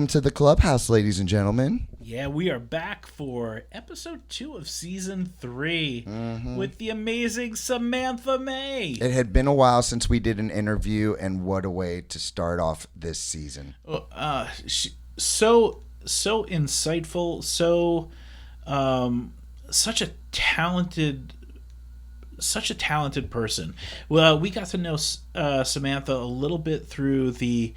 Welcome to the clubhouse, ladies and gentlemen. Yeah, we are back for episode 2 of season 3 with the amazing Samantha May. It had been a while since we did an interview, and what a way to start off this season. So insightful, such a talented person. Well, we got to know Samantha a little bit through the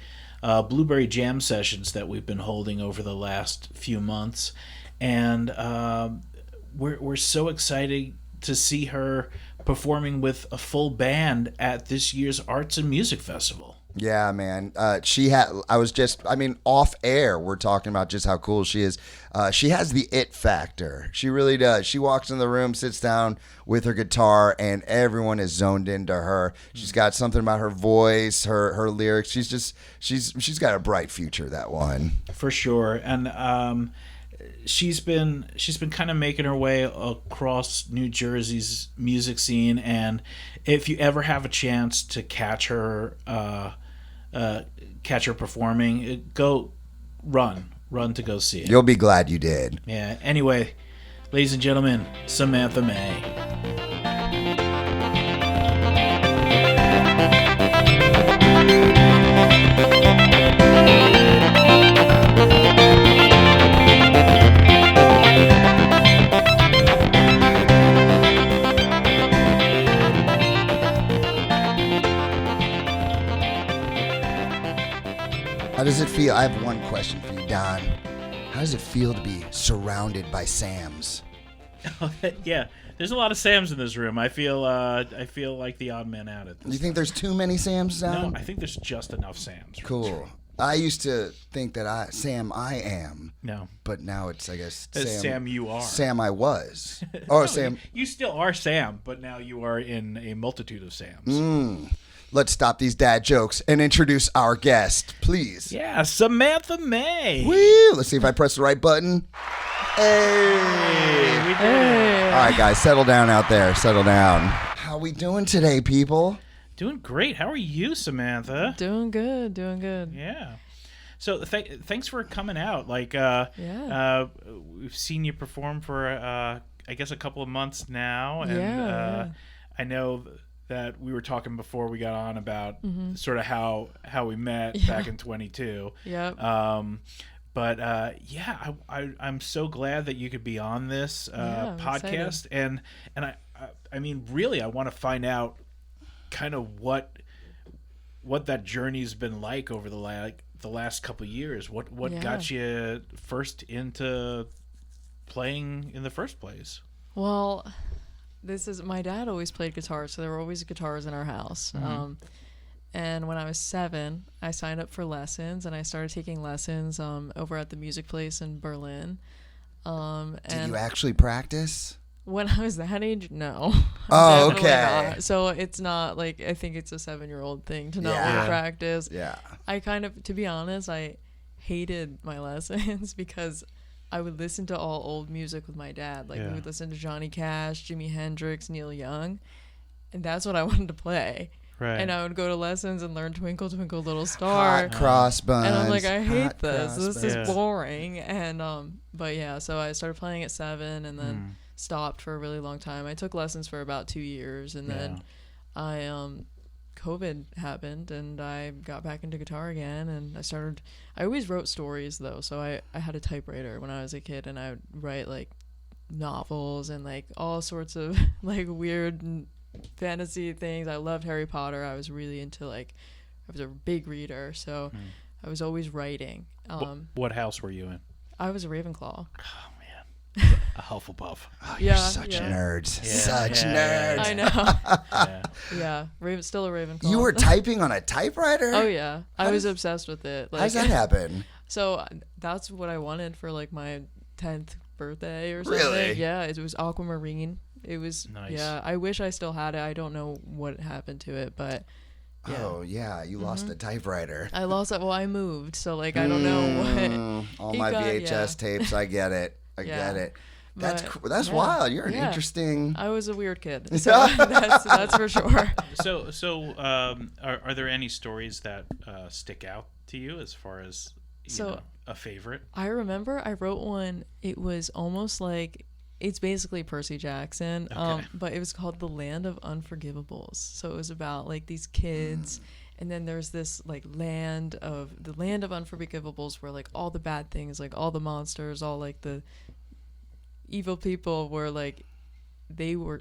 Blueberry Jam sessions that we've been holding over the last few months, and we're so excited to see her performing with a full band at this year's Arts and Music Festival. Yeah, man. Off air, we're talking about just how cool she is. She has the it factor. She really does. She walks in the room, sits down with her guitar, and everyone is zoned into her. She's got something about her voice, her lyrics. She's got a bright future, that one. For sure. And she's been kind of making her way across New Jersey's music scene, and if you ever have a chance to catch her performing, go run to go see it. You'll be glad you did. Yeah. Anyway, ladies and gentlemen, Samantha May. How does it feel? I have one question for you, Don. How does it feel to be surrounded by Sams? Yeah, there's a lot of Sams in this room. I feel like the odd man out at this. Do you think there's too many Sams, Don? No, I think there's just enough Sams. Cool. I used to think that I am. No. But now it's, I guess, Sam you are. Sam I was. Oh, no, Sam. You still are Sam, but now you are in a multitude of Sams. Let's stop these dad jokes and introduce our guest, please. Yeah, Samantha May. Woo! Let's see if I press the right button. Hey! We did it. All right, guys, settle down out there. Settle down. How we doing today, people? Doing great. How are you, Samantha? Doing good. Yeah. So thanks for coming out. We've seen you perform for, I guess, a couple of months now. And I know that we were talking before we got on about sort of how we met back in 22. Yep. I'm so glad that you could be on this podcast, and I mean, really, I want to find out kind of what that journey's been like over the last couple of years. What got you first into playing in the first place? Well, my dad always played guitar, so there were always guitars in our house. And when I was 7, I signed up for lessons, and I started taking lessons over at the music place in Berlin. Did you actually practice? When I was that age, no. Oh, okay. Not. So it's not like, I think it's a 7-year-old thing to not want to practice. Yeah. I kind of, to be honest, I hated my lessons because I would listen to all old music with my dad. We would listen to Johnny Cash, Jimi Hendrix, Neil Young, and that's what I wanted to play. Right. And I would go to lessons and learn Twinkle Twinkle Little Star. Hot cross buns. And I'm like, I hate this. This buns. is boring. And so I started playing at 7 and then stopped for a really long time. I took lessons for about 2 years, and then COVID happened, and I got back into guitar again, and I always wrote stories, though, so I had a typewriter when I was a kid, and I would write, novels and, all sorts of, weird fantasy things. I loved Harry Potter. I was really into, I was a big reader, so I was always writing. What house were you in? I was a Ravenclaw. Oh, man. A Hufflepuff. Oh, you're such nerds. Yeah. Such nerds. I know. Still a Ravenclaw. You were typing on a typewriter? Oh, yeah. I was obsessed with it. How does that happen? So that's what I wanted for my 10th birthday or something. Really? Yeah, it was aquamarine. It was nice. Yeah, I wish I still had it. I don't know what happened to it, but yeah. Oh, yeah, you lost a typewriter. I lost it. Well, I moved, so I don't know what. All my VHS tapes, I get it. I get it. That's wild. You're an interesting. I was a weird kid, so that's for sure. So, are there any stories that stick out to you as far as a favorite? I remember I wrote one. It was almost like it's basically Percy Jackson, but it was called The Land of Unforgivables. So it was about like these kids, and then there's this like the land of Unforgivables, where like all the bad things, like all the monsters, all like the evil people were like they were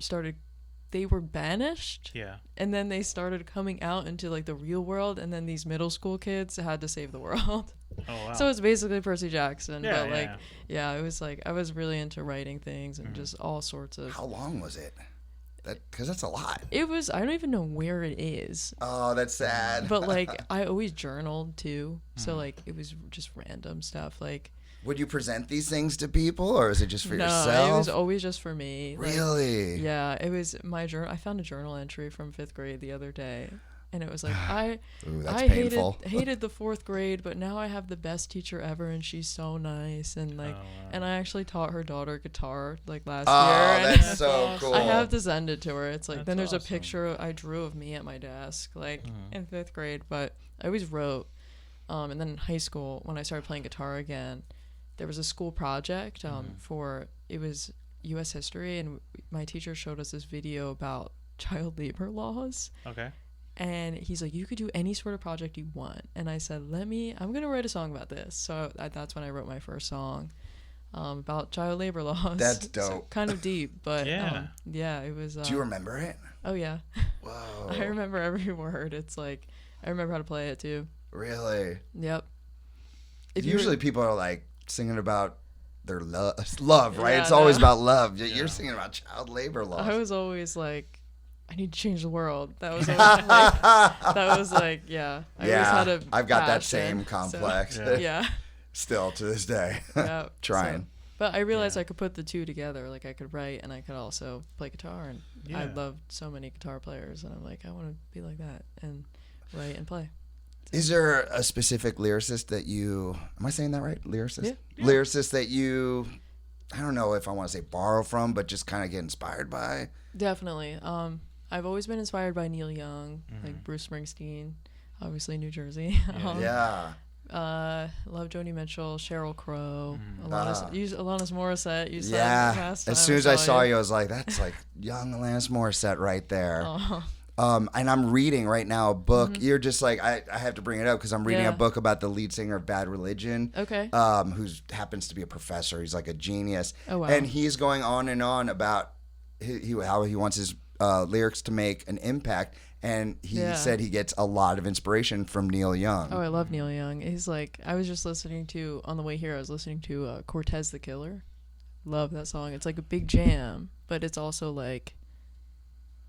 banished. Yeah. And then they started coming out into like the real world, and then these middle school kids had to save the world. Oh wow. So it's basically Percy Jackson, Yeah, but like it was like I was really into writing things and just all sorts of. How long was it? Because that's a lot. It was, I don't even know where it is. Oh, that's sad. But like I always journaled too, so like it was just random stuff. Like, would you present these things to people, or is it just for no, yourself? it was always just for me. Like, Really? yeah, it was my journal. I found a journal entry from 5th grade the other day, and it was like Ooh, that's I painful. hated the 4th grade, but now I have the best teacher ever, and she's so nice. And like, and I actually taught her daughter guitar like last year. Oh, And that's so cool. I have to send it to her. It's like, That's then there's a awesome. picture I drew of me at my desk, like in 5th grade. But I always wrote. And then in high school, when I started playing guitar again, there was a school project it was U.S. history, and my teacher showed us this video about child labor laws. Okay. And he's like, you could do any sort of project you want. And I said, I'm going to write a song about this. So that's when I wrote my first song about child labor laws. That's dope. So kind of deep, but Yeah. it was. Do you remember it? Oh, yeah. Whoa. I remember every word. It's like, I remember how to play it too. Really? Yep. Usually people are like singing about their love, right? Yeah, It's always no. about love. You're singing about child labor laws. I was always like, I need to change the world. That was always like, yeah. I always had a I've got that passion, same complex. So, yeah. Still to this day. Yeah. Trying. So, but I realized I could put the two together. Like I could write and I could also play guitar. And I loved so many guitar players. And I'm like, I want to be like that and write and play. Is there a specific lyricist that you, am I saying that right? Lyricist? Yeah. Lyricist that you, I don't know if I want to say borrow from, but just kind of get inspired by? Definitely. I've always been inspired by Neil Young, like Bruce Springsteen, obviously New Jersey. Yeah. Love Joni Mitchell, Sheryl Crow, Alanis Morissette. You said Yeah. last As time soon as I saw you, you, I was like, that's like young Alanis Morissette right there. Oh. And I'm reading right now a book. You're just like, I have to bring it up because I'm reading a Yeah. book about the lead singer of Bad Religion. Okay. Who happens to be a professor. He's like a genius. Oh, wow. And he's going on and on about how he wants his lyrics to make an impact. And he said he gets a lot of inspiration from Neil Young. Oh, I love Neil Young. He's like, I was just listening to, on the way here, I was listening to Cortez the Killer. Love that song. It's like a big jam, but it's also like,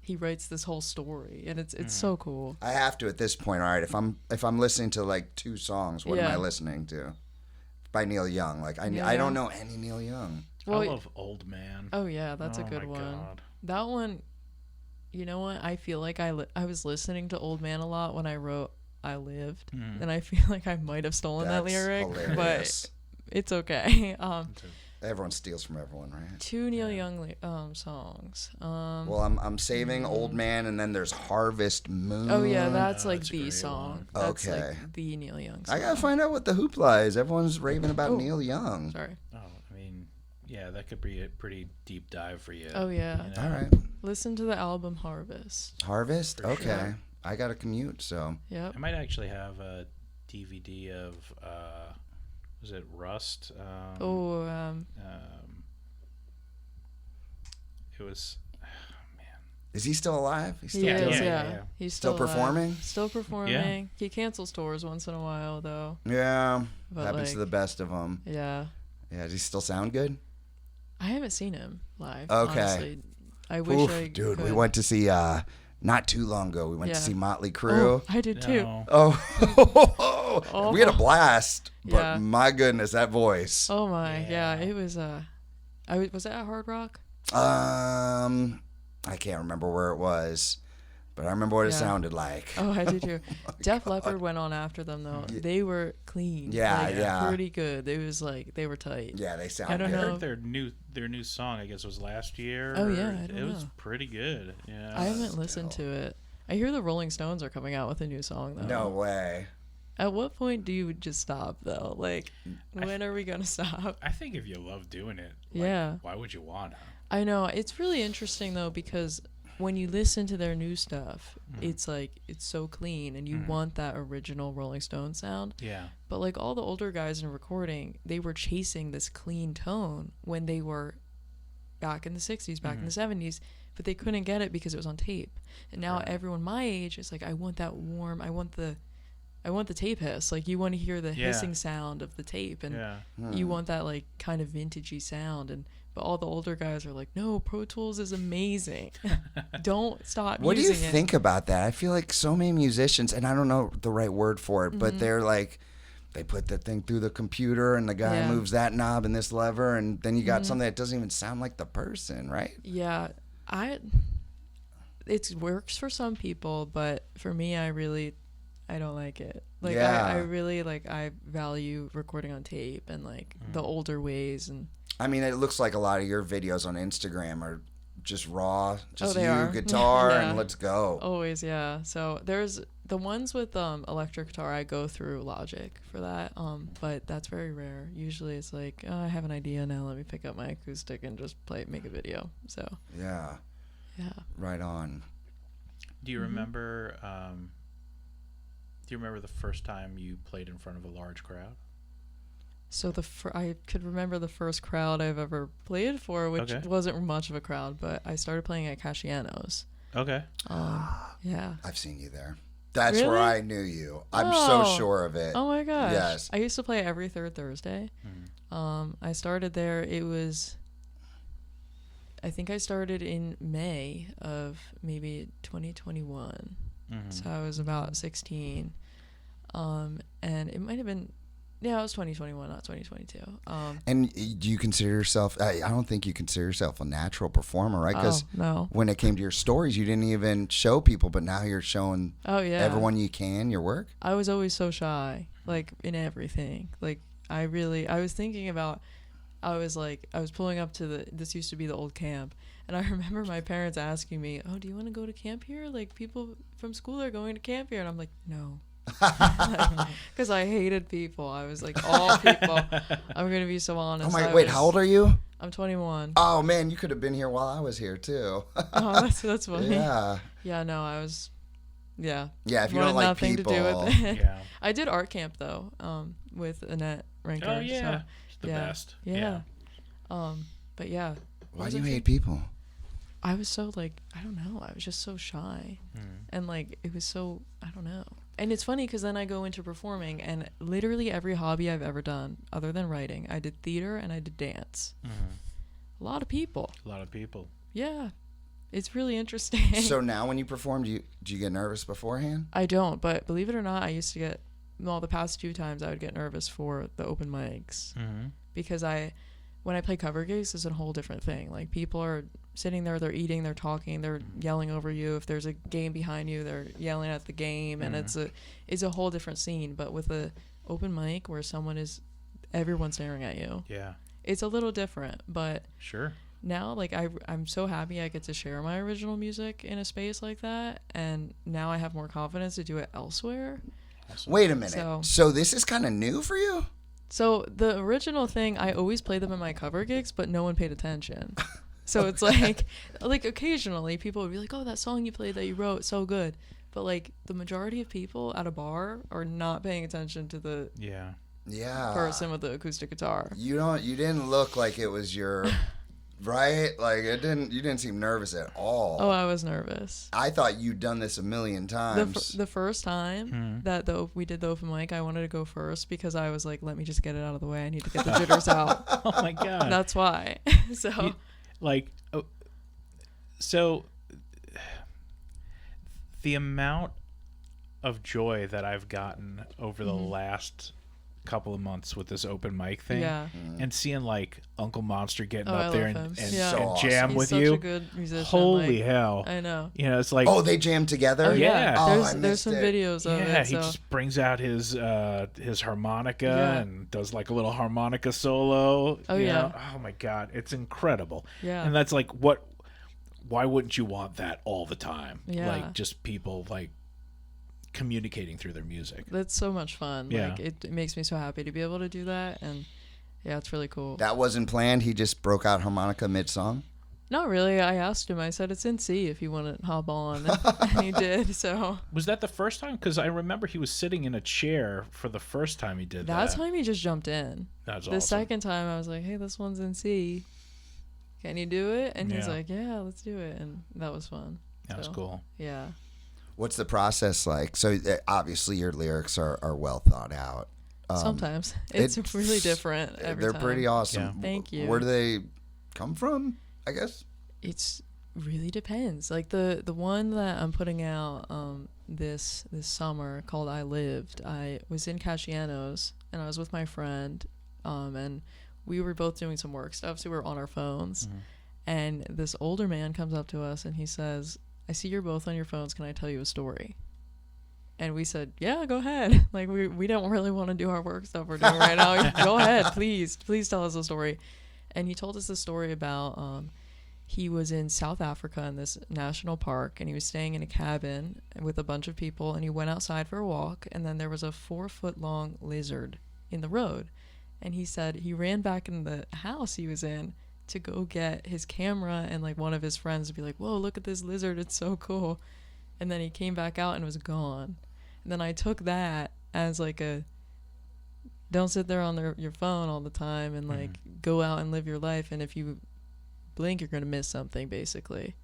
he writes this whole story, and it's so cool. I have to at this point. All right, if I'm listening to like 2 songs, what am I listening to? By Neil Young. Like I don't know any Neil Young. Well, I love Old Man. Oh yeah, that's a Oh, good my one. God. That one, you know what? I feel like I was listening to Old Man a lot when I wrote I Lived, and I feel like I might have stolen that That's lyric, hilarious. but it's okay. Everyone steals from everyone, right? 2 Neil Young songs. Well, I'm saving Old Man, and then there's Harvest Moon. Oh yeah, that's like that's a the great song. one. That's Okay. like the Neil Young song. I gotta find out what the hoopla is. Everyone's raving about Oh. Neil Young. Sorry. Oh, I mean, yeah, that could be a pretty deep dive for you. Oh yeah. You know? All right, Listen to the album Harvest. Harvest. For Okay, sure. I got to commute, so Yep. I might actually have a DVD of, was it Rust? It was, is he still alive? He's He still is, doing it? yeah. He's Still still alive. performing? Still performing. He cancels tours once in a while, though. Yeah, But, happens to like- the best of them. Yeah. Yeah, does he still sound good? I haven't seen him live. Okay. Honestly. I wish Oof, I dude, could. we went to see not too long ago. We went to Yeah. see Motley Oh, Crue. I did too. no. Oh, we had a blast, but Yeah. my goodness, that voice. Oh my, yeah. Yeah. It was. Was it at Hard Rock? I can't remember where it was, but I remember what it Yeah. sounded like. Oh, I did too. Def Leppard went on after them though. They were clean. Yeah, like, yeah. Pretty good. It was like they were tight. Yeah, they sound I don't good. I know. heard their new song, I guess, was last year. Oh, yeah, or- I don't it was know. pretty good. Yeah. I haven't listened to it. I hear the Rolling Stones are coming out with a new song though. No way. At what point do you just stop though? Like, when are we gonna stop? I think if you love doing it, Yeah. why would you wanna? I know. It's really interesting though, because when you listen to their new stuff, it's like it's so clean and you want that original Rolling Stone sound. Yeah. But like all the older guys in recording, they were chasing this clean tone when they were back in the 60s, back in the 70s, but they couldn't get it because it was on tape. And now everyone my age is like, I want that warm, I want the tape hiss. Like, you want to hear the hissing sound of the tape, and you want that like kind of vintagey sound. But all the older guys are like, no, Pro Tools is amazing. Don't stop What do using you it. think about that? I feel like so many musicians, and I don't know the right word for it, but they're like, they put the thing through the computer and the guy moves that knob and this lever, and then you got something that doesn't even sound like the person, right? Yeah, it works for some people, but for me, I don't like it. Like, I really like, I value recording on tape and like the older ways. And I mean, it looks like a lot of your videos on Instagram are just raw, just they you, are. guitar, Yeah. and let's go. Always, yeah. So there's the ones with electric guitar. I go through Logic for that, but that's very rare. Usually, it's like, oh, I have an idea now. Let me pick up my acoustic and just make a video. So Yeah, right on. Do you remember? Do you remember the first time you played in front of a large crowd? So I could remember the first crowd I've ever played for, which wasn't much of a crowd, but I started playing at Casciano's. Okay. Yeah. I've seen you there. That's Really? where I knew you. I'm so sure of it. Oh my gosh. Yes. I used to play every third Thursday. I started there. I think I started in May of maybe 2021. So I was about 16. And it might have been, it was 2021, not 2022. And do you consider yourself, I don't think you consider yourself a natural performer, right? Because no. when it came to your stories, you didn't even show people, but now you're showing everyone you can your work. I was always so shy, like in everything. Like I was thinking about, I was pulling up to this used to be the old camp. And I remember my parents asking me, oh, do you want to go to camp here? Like, people from school are going to camp here. And I'm like, no. Because I hated people. I was like, all people. I'm going to be so honest. Oh my, wait, how old are you? I'm 21. Oh man, you could have been here while I was here too. Oh, that's funny. Yeah. Yeah, no, I was, Yeah, if you wanted don't like nothing people. to do with it. Yeah. I did art camp though, with Annette Ranker. Oh yeah. So, It's the best. Yeah. But yeah. Why do you hate people? I was so like, I don't know. I was just so shy. And like, it was so, I don't know. And it's funny because then I go into performing, and literally every hobby I've ever done, other than writing, I did theater and I did dance. A lot of people. Yeah. It's really interesting. So now when you perform, do you get nervous beforehand? I don't, but believe it or not, I used to get, the past 2 times I would get nervous for the open mics. Because when I play cover gigs, it's a whole different thing. Like, people are sitting there, they're eating, they're talking, they're yelling over you. If there's a game behind you, they're yelling at the game, and it's a whole different scene. But with a open mic where everyone's staring at you, it's a little different. But Sure. now, like, I'm so happy I get to share my original music in a space like that, and now I have more confidence to do it elsewhere. Wait a minute. So this is kind of new for you? So the original thing, I always play them in my cover gigs, but no one paid attention. So it's like occasionally people would be like, oh, that song you played that you wrote, so good. But like the majority of people at a bar are not paying attention to the person with the acoustic guitar. You didn't look like it was your right? Like you didn't seem nervous at all. Oh, I was nervous. I thought you'd done this a million times. The first time that we did the open mic, I wanted to go first because I was like, let me just get it out of the way. I need to get the jitters out. Oh my god. That's why. So the amount of joy that I've gotten over the last couple of months with this open mic thing, and seeing like Uncle Monster getting up there and jam He's with such you. A good musician. Holy hell! I know. You know, it's like, oh, they jam together. Oh, yeah. Oh, there's some videos of it. Yeah, he just brings out his harmonica and does like a little harmonica solo. Oh you yeah. know? Oh my god, it's incredible. Yeah. And that's like why wouldn't you want that all the time? Yeah. Like just people like communicating through their music. That's so much fun. Yeah. Like it makes me so happy to be able to do that, and yeah, it's really cool. That wasn't planned. He just broke out harmonica mid-song. Not really. I asked him. I said it's in C if you want to hop on, and he did. So Was that the first time? Because I remember he was sitting in a chair for the first time he did that that. time he just jumped in. That's The awesome. second time I was like, hey, this one's in C. Can you do it? And he's Yeah. like, yeah, let's do it. And that was fun. That was So, cool. Yeah. What's the process like? So obviously your lyrics are well thought out. Sometimes. It's really different every They're time. pretty awesome. Yeah. Thank you. Where do they come from, I guess? It's really depends. Like the one that I'm putting out this summer called I Lived. I was in Casciano's and I was with my friend and we were both doing some work stuff, so we were on our phones. Mm-hmm. And this older man comes up to us and he says, I see you're both on your phones. Can I tell you a story? And we said, yeah, go ahead. Like, we don't really want to do our work stuff we're doing right now. Go ahead, please tell us a story. And he told us a story about he was in South Africa in this national park, and he was staying in a cabin with a bunch of people, and he went outside for a walk, and then there was a 4-foot-long lizard in the road. And he said he ran back in the house he was in to go get his camera and like one of his friends to be like, whoa, look at this lizard, it's so cool. And then he came back out and was gone. And then I took that as like a don't sit there on your phone all the time and like go out and live your life, and if you blink you're gonna miss something, basically.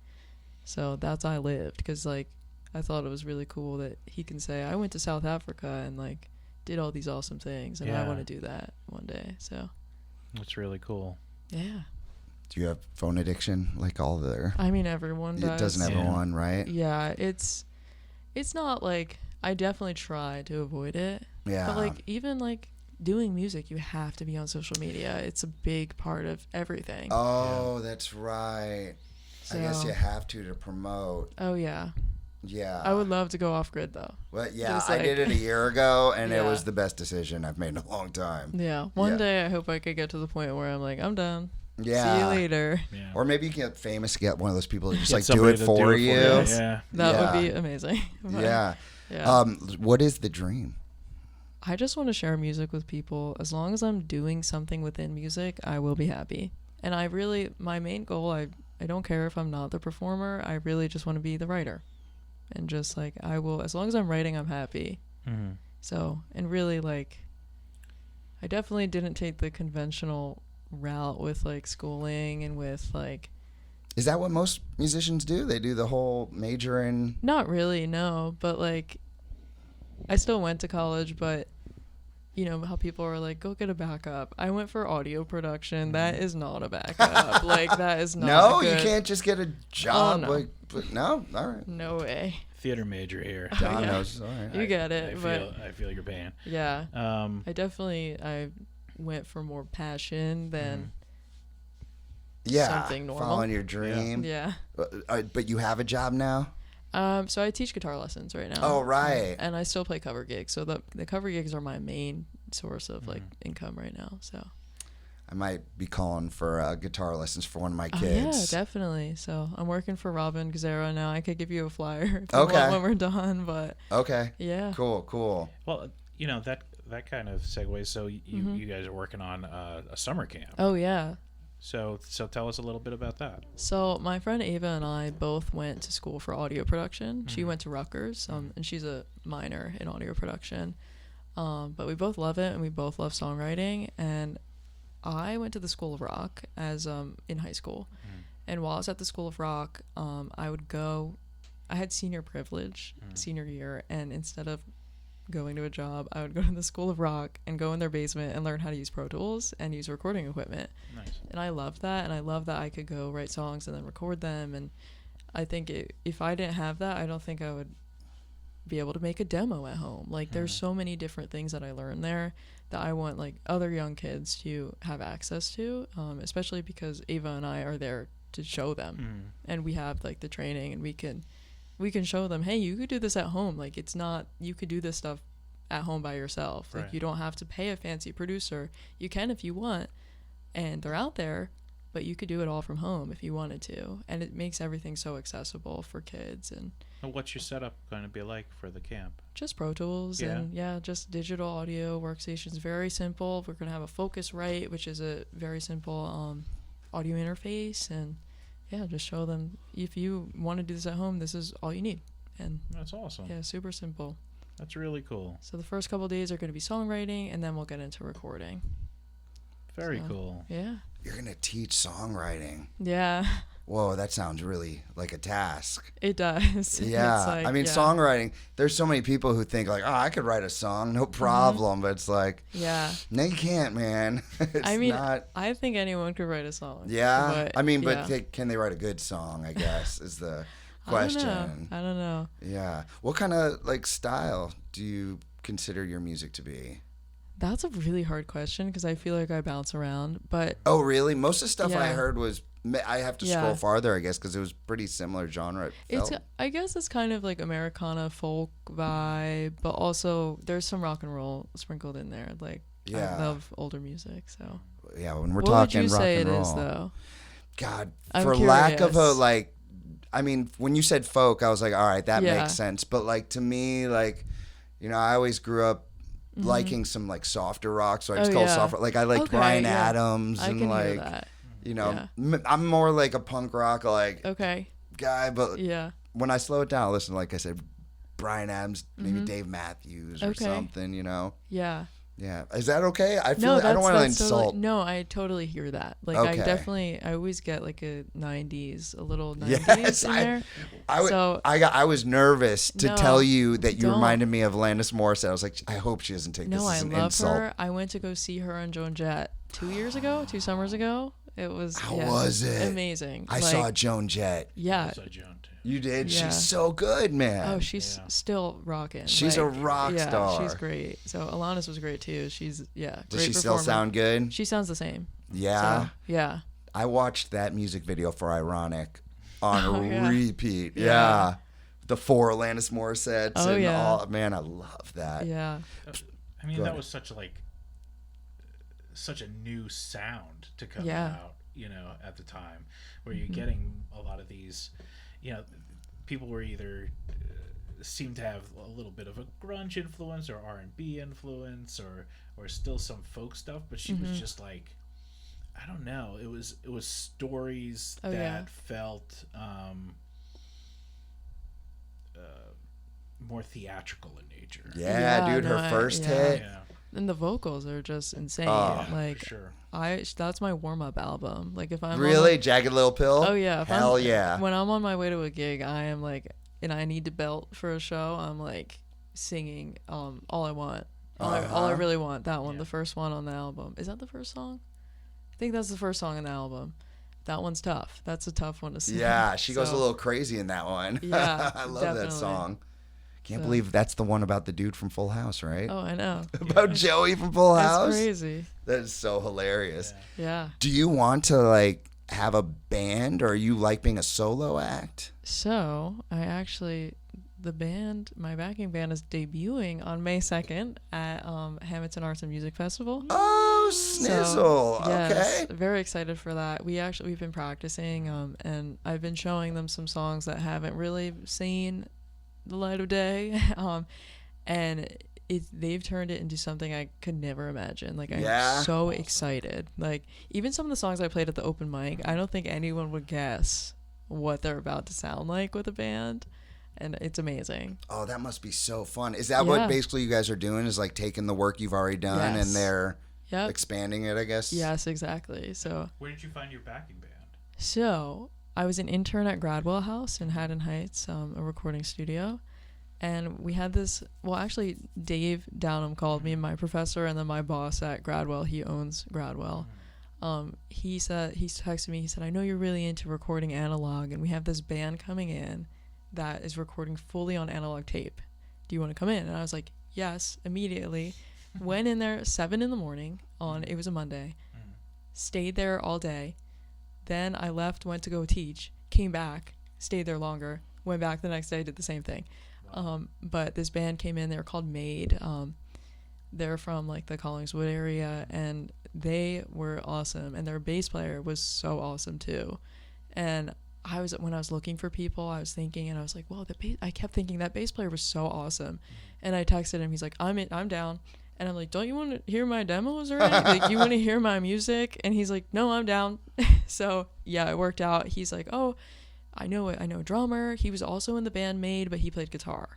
So that's I Lived, because like I thought it was really cool that he can say I went to South Africa and like did all these awesome things, and I Yeah. want to do that one day. So That's really cool. yeah, Do you have phone addiction like all their? I mean everyone does. It doesn't Yeah. everyone, right? Yeah, it's not like I definitely try to avoid it. Yeah. But like even like doing music, you have to be on social media. It's a big part of everything. Oh, that's right. I guess So- you have to promote. Oh yeah. Yeah. I would love to go off grid though. Well, yeah, Just I like- did it a year ago, and it Yeah. was the best decision I've made in a long time. Yeah. One Yeah. day I hope I could get to the point where I'm like, I'm done. Yeah. See you later. Yeah. Or maybe you get famous, get one of those people that just Get like do somebody it to for you. Yeah. That Yeah. would be amazing. But, Yeah. yeah. What is the dream? I just want to share music with people. As long as I'm doing something within music, I will be happy. And I really, my main goal, I don't care if I'm not the performer. I really just want to be the writer. And just like, I will, as long as I'm writing, I'm happy. Mhm. So, and really like, I definitely didn't take the conventional route with like schooling and with like, Is that what most musicians do? They do the whole major in. not really, no, but like, I still went to college, but you know how people are like, go get a backup. I went for audio production. That is not a backup. Like that is not. No, a you good- can't just get a job. no. Like, no, all right. No way. Theater major here. John yeah. knows. All right. You get it, I feel your pain. Yeah. Um, I went for more passion than Yeah, something normal. following your dream. yeah. But you have a job now. So I teach guitar lessons right now. Oh, right. And I still play cover gigs. So the cover gigs are my main source of like income right now. So. I might be calling for guitar lessons for one of my Oh, yeah, kids. definitely. So I'm working for Robin Gazzara now. I could give you a flyer if you Okay. want when we're done, but Okay. yeah. Cool. well, you know that kind of segues. So you guys are working on a summer camp. Oh yeah. So tell us a little bit about that. So my friend Ava and I both went to school for audio production. She went to Rutgers, and she's a minor in audio production. But we both love it, and we both love songwriting. And I went to the School of Rock as in high school. And while I was at the School of Rock, I would go. I had senior privilege senior year, and instead of going to a job, I would go to the School of Rock and go in their basement and learn how to use Pro Tools and use recording equipment. Nice. And I loved that, and I love that I could go write songs and then record them. And I think if I didn't have that, I don't think I would be able to make a demo at home. Like there's so many different things that I learned there that I want like other young kids to have access to, especially because Ava and I are there to show them, and we have like the training, and we can show them, hey, you could do this at home. Like it's not, you could do this stuff at home by yourself. Like Right. you don't have to pay a fancy producer. You can if you want, and they're out there. but you could do it all from home if you wanted to, and it makes everything so accessible for kids. And What's your setup going to be like for the camp? just Pro Tools and just digital audio workstations. Very simple. We're gonna have a Focusrite, which is a very simple audio interface, and just show them if you want to do this at home, this is all you need. And That's awesome. yeah, super simple. That's really cool. So the first couple of days are going to be songwriting, and then we'll get into recording. Very cool. Yeah. You're gonna teach songwriting. Yeah. Whoa, that sounds really like a task. It does. Yeah, It's like, I mean, songwriting. There's so many people who think like, oh, I could write a song, no problem. But it's like, Yeah. no, you can't, man. It's I mean, not. I think anyone could write a song. Yeah, But, I mean, but yeah. can they write a good song? I guess is the question. I don't know. Yeah. What kind of like style do you consider your music to be? That's a really hard question because I feel like I bounce around. But Oh, really? Most of the stuff I Yeah. heard was. I have to Yeah. scroll farther, I guess, because it was pretty similar genre. It felt. I guess it's kind of like Americana folk vibe, but also there's some rock and roll sprinkled in there. Like Yeah. I love older music, so. Yeah, when we're What talking would you rock say and it roll. is, though? God, I'm for lack of a curious. like, I mean, when you said folk, I was like, all right, that Yeah. makes sense. But like to me, like, I always grew up liking some like softer rock, so I just Mm-hmm. Oh, call yeah. soft rock. Like I like Okay, Bryan yeah. Adams I and can like, hear that. Yeah. I'm more like a punk rock like Okay. guy. But Yeah. when I slow it down, I listen, like I said, Bryan Adams, maybe Dave Matthews or Mm-hmm. Okay. something. Yeah. Yeah, is that okay? I feel No, I don't want to that's insult. totally, no, I totally hear that. Like Okay. I always get like a 90s, a little 90s Yes, in there. So I was nervous to No, tell you that you don't. reminded me of Alanis Morissette. I was like, I hope she doesn't take this no, I as an love insult. her. I went to go see her on Joan Jett 2 summers ago. It was How was it? amazing. I saw Joan Jett. Yeah. So Joan too. You did? Yeah. She's so good, man. Oh, she's Yeah. still rocking. She's a rock yeah, star. she's great. So Alanis was great too. She's great Does she still performer. sound good? She sounds the same. Yeah. So, yeah. I watched that music video for Ironic on Oh, yeah. repeat. Yeah. Yeah. The 4 Alanis Morissettes Oh, and yeah. all. Man, I love that. Yeah. I mean, Go that ahead. was such a new sound to come Yeah. out, at the time, where you're getting a lot of these, people were either seem to have a little bit of a grunge influence or R&B influence or still some folk stuff, but she was just like, I don't know, it was stories Oh, that yeah. felt more theatrical in nature. Yeah, Yeah, dude, her no, first yeah. hit. Yeah, And the vocals are just insane. Oh. like for sure. that's my warm up album. Like if I'm Really? Jagged Little Pill? Oh yeah. If Hell I'm, yeah. When I'm on my way to a gig, I am like, and I need to belt for a show. I'm like singing All I Want. All I really want. That one, Yeah. the first one on the album. Is that the first song? I think that's the first song on the album. That one's tough. That's a tough one to sing. Yeah, she goes a So, little crazy in that one. Yeah, I love that definitely. song. Can't So- believe that's the one about the dude from Full House, right? Oh, I know. About Joey from Full That's House. crazy. That is so hilarious. Yeah. Do you want to like have a band, or you like being a solo act? So my backing band is debuting on May 2nd at Hammonton Arts and Music Festival. Oh, snizzle. Yes, Okay. very excited for that. We've been practicing, and I've been showing them some songs that haven't really seen the light of day, and they've turned it into something I could never imagine. Like I'm Yeah. so excited. Like even some of the songs I played at the open mic, I don't think anyone would guess what they're about to sound like with a band, and it's amazing. Oh, that must be so fun. Is that Yeah. what basically you guys are doing? Is like taking the work you've already done Yes. and they're Yep. expanding it, I guess? Yes, exactly. So Where did you find your backing band? I was an intern at Gradwell House in Haddon Heights, a recording studio. And we had this, well, actually, Dave Downham called me, my professor, and then my boss at Gradwell. He owns Gradwell. He texted me, he said, I know you're really into recording analog, and we have this band coming in that is recording fully on analog tape. Do you want to come in? And I was like, yes, immediately. Went in there 7 a.m. It was a Monday. Stayed there all day. Then I left, went to go teach, came back, stayed there longer, went back the next day, did the same thing. But this band came in, they were called Made. They're from like the Collingswood area, and they were awesome. And their bass player was so awesome too. And when I was looking for people, I was thinking, and I was like, well, I kept thinking that bass player was so awesome. And I texted him. He's like, I'm down. And I'm like, don't you want to hear my demos or anything? Like, you want to hear my music? And he's like, no, I'm down. So yeah, it worked out. He's like, oh, I know a drummer. He was also in the band Made, but he played guitar.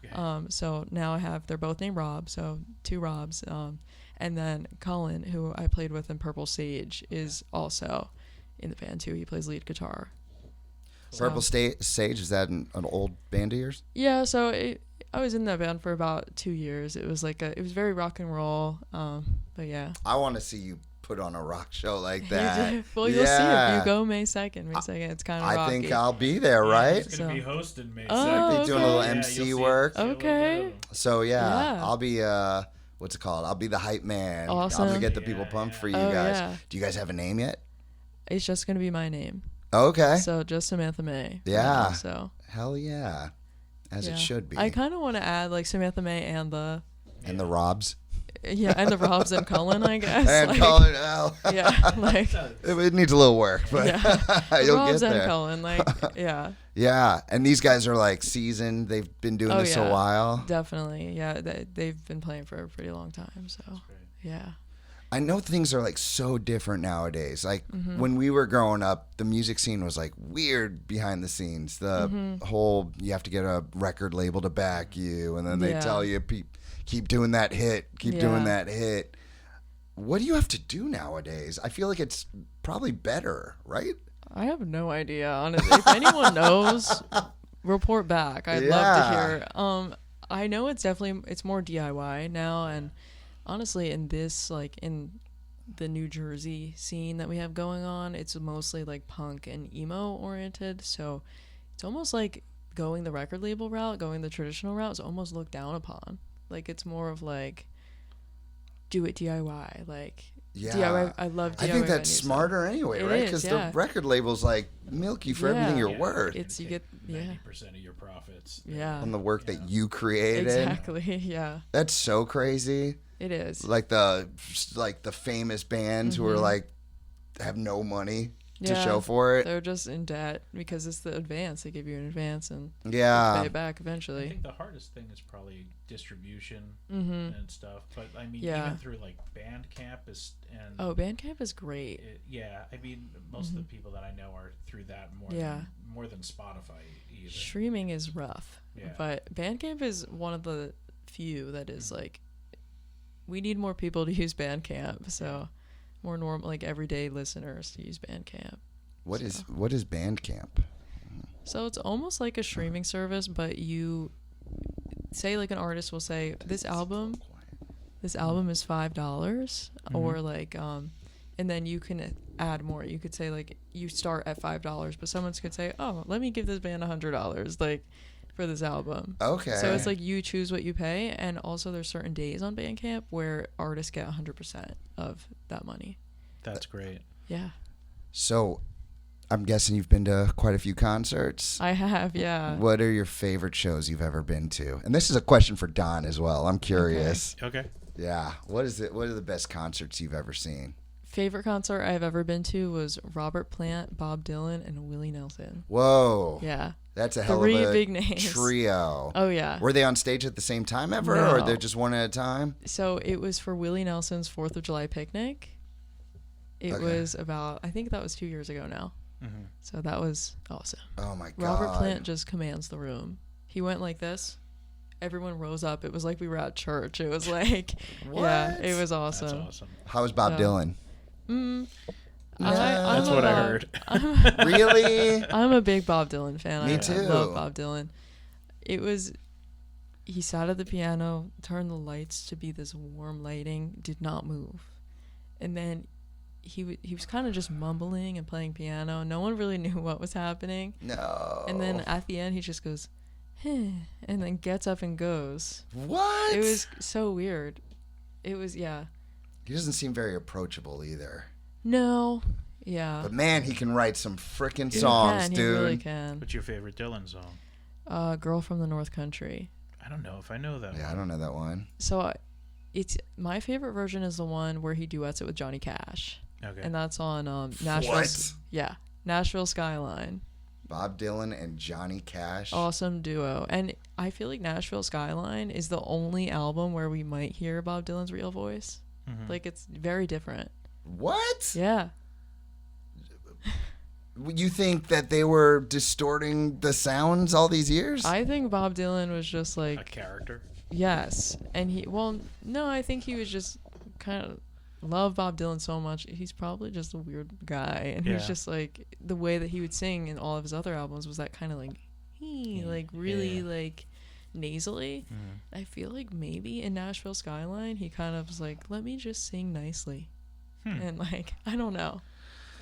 Okay. So now they're both named Rob, so 2 Robs. And then Colin, who I played with in Purple Sage, is also in the band too. He plays lead guitar. Purple Sage, is that an old band of yours? Yeah, so I was in that band for about 2 years. It was it was very rock and roll. But yeah. I want to see you put on a rock show like that. Well, you'll see if you go May 2nd. It's kind of rocky. I think I'll be there, right? He's going to be hosting May 2nd. I'll be doing a little MC work. Okay. So yeah, I'll be what's it called? I'll be the hype man. Awesome. I'm gonna get the people pumped for you guys. Yeah. Do you guys have a name yet? It's just gonna be my name. Okay. So just Samantha May. Yeah. Right, so. Hell yeah. As it should be. I kind of want to add like Samantha May and the Robs. Yeah, and the Robs and Cullen, I guess. And Cullen, yeah, like it needs a little work, but you'll Robs get there. and Cullen, like yeah. Yeah, and these guys are like seasoned. They've been doing this a while. Definitely, yeah. They've been playing for a pretty long time, so yeah. I know things are like so different nowadays. Like when we were growing up, the music scene was like weird behind the scenes. The whole you have to get a record label to back you, and then they tell you keep doing that hit, doing that hit. What do you have to do nowadays? I feel like it's probably better, right? I have no idea, honestly. If anyone knows, report back. I'd love to hear. I know it's more DIY now, and honestly, in the New Jersey scene that we have going on, it's mostly like punk and emo oriented. So it's almost like going the record label route, going the traditional route is almost looked down upon. Like it's more of like do it DIY. Like DIY. I love DIY. I think that's smarter anyway, right? Because the record label's like milk you for everything you're worth. You get 90% of your profits. Yeah. On the work that you created. Exactly. Yeah. That's so crazy. It is. Like the famous bands who are like have no money to show for it. They're just in debt because it's the advance. They give you an advance and pay it back eventually. I think the hardest thing is probably distribution and stuff. But I mean, even through like Bandcamp Bandcamp is great. I mean, most of the people that I know are through that more than Spotify even. Streaming is rough. Yeah. But Bandcamp is one of the few that is like we need more people to use Bandcamp. So more normal, like everyday listeners to use Bandcamp. What is Bandcamp? So it's almost like a streaming service, but you say like an artist will say this album is $5, or like and then you can add more. You could say like you start at $5, but someone could say, oh, let me give this band $100 like for this album. Okay. So it's like you choose what you pay, and also there's certain days on Bandcamp where artists get 100% of that money. That's great. Yeah. So I'm guessing you've been to quite a few concerts. I have, yeah. What are your favorite shows you've ever been to? And this is a question for Don as well. I'm curious. Okay. Yeah. What are the best concerts you've ever seen? Favorite concert I've ever been to was Robert Plant, Bob Dylan, and Willie Nelson. Whoa. Yeah. That's a hell of Three a big names. Trio. Oh, yeah. Were they on stage at the same time ever, or they're just one at a time? So it was for Willie Nelson's 4th of July picnic. It was about, I think that was 2 years ago now. Mm-hmm. So that was awesome. Oh, my God. Robert Plant just commands the room. He went like this. Everyone rose up. It was like we were at church. It was like, yeah, it was awesome. That's awesome. How was Bob Dylan? That's what I heard. Really? I'm a big Bob Dylan fan. Me too. I love Bob Dylan. He sat at the piano, turned the lights to be this warm lighting, did not move. And then he was kind of just mumbling and playing piano. No one really knew what was happening. No. And then at the end, he just goes, and then gets up and goes. What? It was so weird. It was, yeah. He doesn't seem very approachable either. No. Yeah. But man, he can write some freaking songs, dude. He really can. What's your favorite Dylan song? Girl from the North Country. I don't know if I know that one. I don't know that one. So It's my favorite version is the one where he duets it with Johnny Cash. Okay. And that's on Nashville. What? Yeah, Nashville Skyline. Bob Dylan and Johnny Cash. Awesome duo. And I feel like Nashville Skyline is the only album where we might hear Bob Dylan's real voice. Like, it's very different. What? Yeah. You think that they were distorting the sounds all these years? I think Bob Dylan was just A like, character. yes. And I think he was just kind of love Bob Dylan so much. He's probably just a weird guy. And he's just like, the way that he would sing in all of his other albums was that kind of like, really like nasally. I feel like maybe in Nashville Skyline, he kind of was like, let me just sing nicely. And like, I don't know.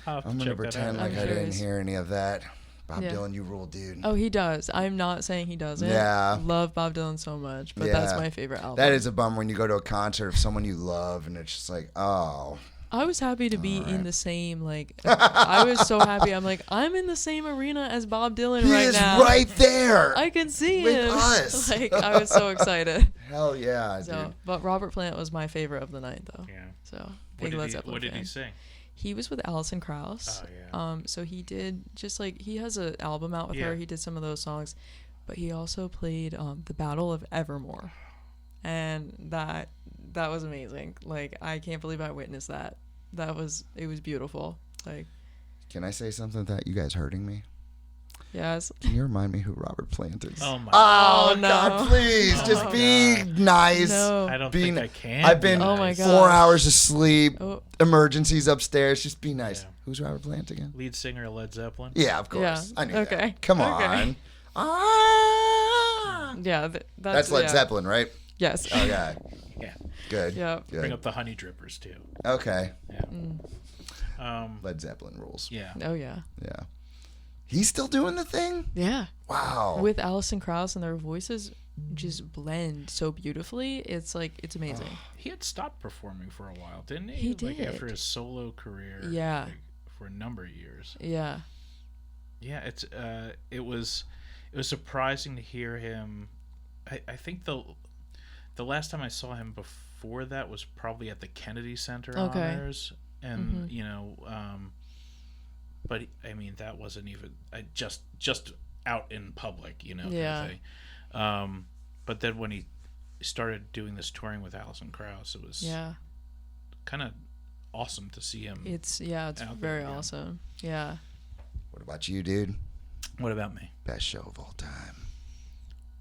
I'll have to I'm going to check that pretend out. like I'm I didn't curious. hear any of that. Bob Yeah. Dylan, you rule, dude. Oh, he does. I'm not saying he doesn't. Yeah. Love Bob Dylan so much, but that's my favorite album. That is a bummer when you go to a concert of someone you love and it's just like, oh. I was happy to be in the same, like, I was so happy. I'm like, I'm in the same arena as Bob Dylan He right is now. right there. I can see with him. us. Like, I was so excited. Hell yeah, So, dude. but Robert Plant was my favorite of the night, though. Yeah. So, big Led Zeppelin What did fan. he sing? He was with Alison Krauss. Oh, yeah. So he did just like, he has an album out with her. He did some of those songs, but he also played the Battle of Evermore, and that was amazing. Like, I can't believe I witnessed that. It was beautiful. Like, Can I say something that you guys hurting me? yes. Can you remind me who Robert Plant is? Oh my. Oh, Oh, no. God, please. Oh, just my be God. nice. No. I don't Be think ni- I can. I've be been Oh, my nice. God. 4 hours of sleep, Oh. emergencies upstairs. Just be nice. Yeah. Who's Robert Plant again? Lead singer of Led Zeppelin. Yeah, of course. Yeah. I knew Okay. that. Come Okay. on. Ah. Yeah. That's Led yeah. Zeppelin, right? Yes. Oh, yeah. Yeah. Good. Yeah. Good. Bring up the Honey Drippers too. Okay. Yeah. Led Zeppelin rules. Yeah. Oh yeah. Yeah. He's still doing the thing? Yeah. Wow. With Alison Krauss, and their voices just blend so beautifully. It's like, it's amazing. He had stopped performing for a while, didn't he? He Like did. after his solo career. Yeah. Like, for a number of years. Yeah. Yeah. It was surprising to hear him. I think the last time I saw him before that was probably at the Kennedy Center Okay. honors, and but I mean that wasn't even just out in public, kind of Yeah. thing. But then when he started doing this touring with Alison Krauss, it was Yeah. kind of awesome to see him. It's out there very again. awesome. Yeah. What about you, dude? What about me? Best show of all time.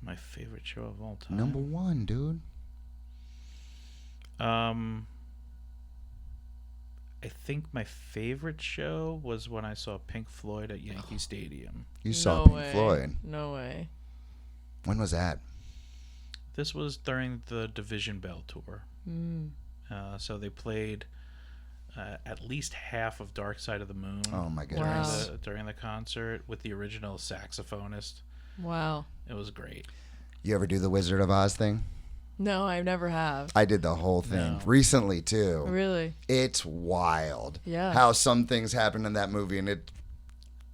My favorite show of all time. Number one, dude. I think my favorite show was when I saw Pink Floyd at Yankee Stadium. You saw No Pink way. Floyd. No way. When was that? This was during the Division Bell tour. So they played at least half of Dark Side of the Moon Oh, my Wow. goodness. during the concert with the original saxophonist. Wow. It was great. You ever do the Wizard of Oz thing? No, I never have. I did the whole thing No. recently, too. Really? It's wild. Yeah. How some things happen in that movie, and it's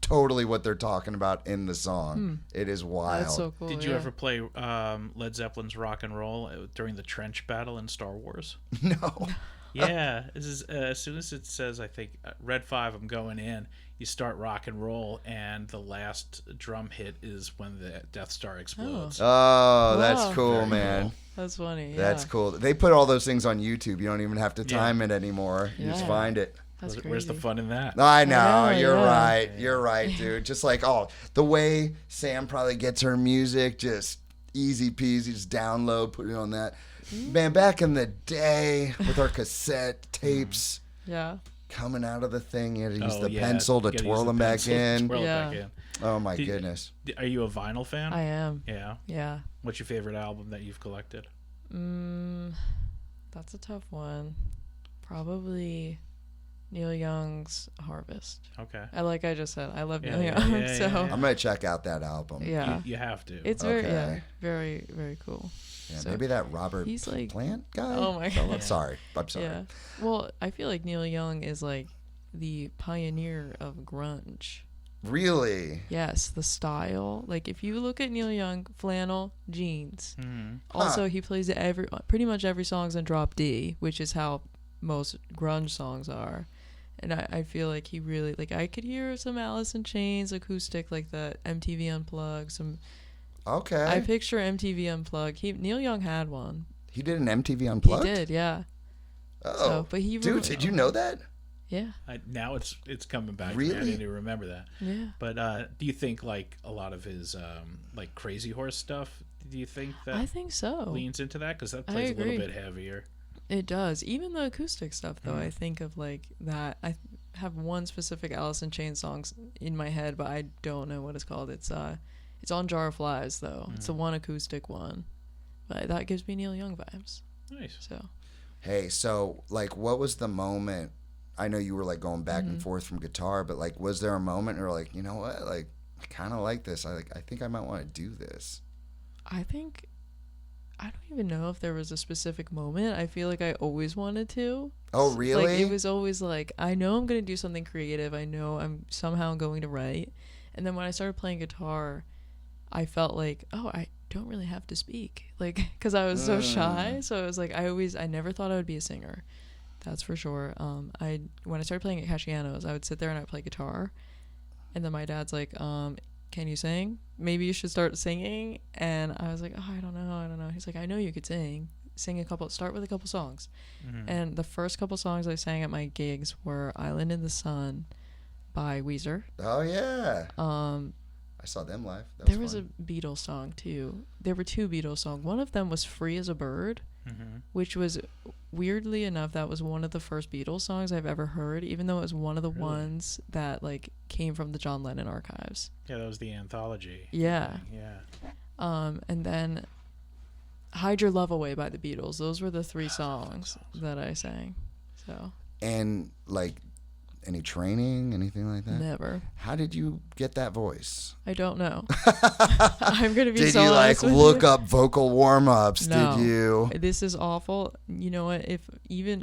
totally what they're talking about in the song. It is wild. That's so cool. Did you yeah. ever play Led Zeppelin's Rock and Roll during the trench battle in Star Wars? No. Yeah, this is as soon as it says, I think Red 5, I'm going in. You start rock and roll, and the last drum hit is when the Death Star explodes. Oh, that's Wow. cool, Very man. cool. That's funny. Yeah. That's cool. They put all those things on YouTube. You don't even have to Yeah. time it anymore. You just Yeah. find it. That's crazy. Where's the fun in that? I know. know, You're yeah. right. You're right, dude. Just like, the way Sam probably gets her music, just easy peasy, just download, put it on that. Man, back in the day with our cassette tapes Yeah. coming out of the thing, you had to use the yeah, pencil to gotta use twirl the them back pencil to in. twirl it Yeah. back in. Oh, my Did- goodness. Are you a vinyl fan? I am. Yeah. Yeah. What's your favorite album that you've collected? That's a tough one. Probably Neil Young's Harvest. Okay. Like I just said, I love Yeah, Neil yeah, Young. yeah, so yeah, I'm going to check out that album. yeah. You have to. It's very Okay. very, very cool. Yeah, So maybe that Robert he's like- Plant guy? Oh my Oh, God. sorry. I'm sorry. Yeah. Well, I feel like Neil Young is like the pioneer of grunge. Really? Yes, the style. Like if you look at Neil Young, flannel, jeans. Mm-hmm. Also, he plays pretty much every song's in drop D, which is how most grunge songs are. And I feel like he really, like, I could hear some Alice in Chains acoustic, like that MTV Unplugged. Some. Okay. I picture MTV Unplugged. Neil Young had one. He did an MTV Unplugged? He did, yeah. Oh. So, but Dude, did you know that? Yeah. Now it's coming back. Really? To me. I didn't even remember that. Yeah. But do you think like a lot of his like Crazy Horse stuff? Do you think that I think so. leans into that because that plays a little agree. bit heavier? It does. Even the acoustic stuff, though, I think of like that. I have one specific Alice in Chains song in my head, but I don't know what it's called. It's on Jar of Flies, though. It's the one acoustic one. But that gives me Neil Young vibes. Nice. So. Hey, so like, what was the moment? I know you were like going back and forth from guitar, but like, was there a moment where like, you know what, like, I kind of like this. I think I might want to do this. I don't even know if there was a specific moment. I feel like I always wanted to. Oh, really? Like, it was always like, I know I'm going to do something creative. I know I'm somehow going to write. And then when I started playing guitar, I felt like, oh, I don't really have to speak. Like, because I was so shy. So it was like, I never thought I would be a singer. That's for sure. When I started playing at Casciano's, I would sit there and I'd play guitar. And then my dad's like, can you sing? Maybe you should start singing. And I was like, oh, I don't know. He's like, I know you could sing. Start with a couple songs. Mm-hmm. And the first couple songs I sang at my gigs were Island in the Sun by Weezer. Oh, yeah. I saw them live. There was a Beatles song, too. There were two Beatles songs. One of them was Free as a Bird, which was, weirdly enough, that was one of the first Beatles songs I've ever heard, even though it was one of the ones that, like, came from the John Lennon archives. Yeah, that was the anthology. Yeah. Yeah. And then Hide Your Love Away by the Beatles. Those were the three songs that I sang. So. And, like, any training, anything like that? Never. How did you get that voice? I don't know. I'm going to be Did so you, like, honest with look you. up vocal warm-ups? No. Did you? This is awful. You know what?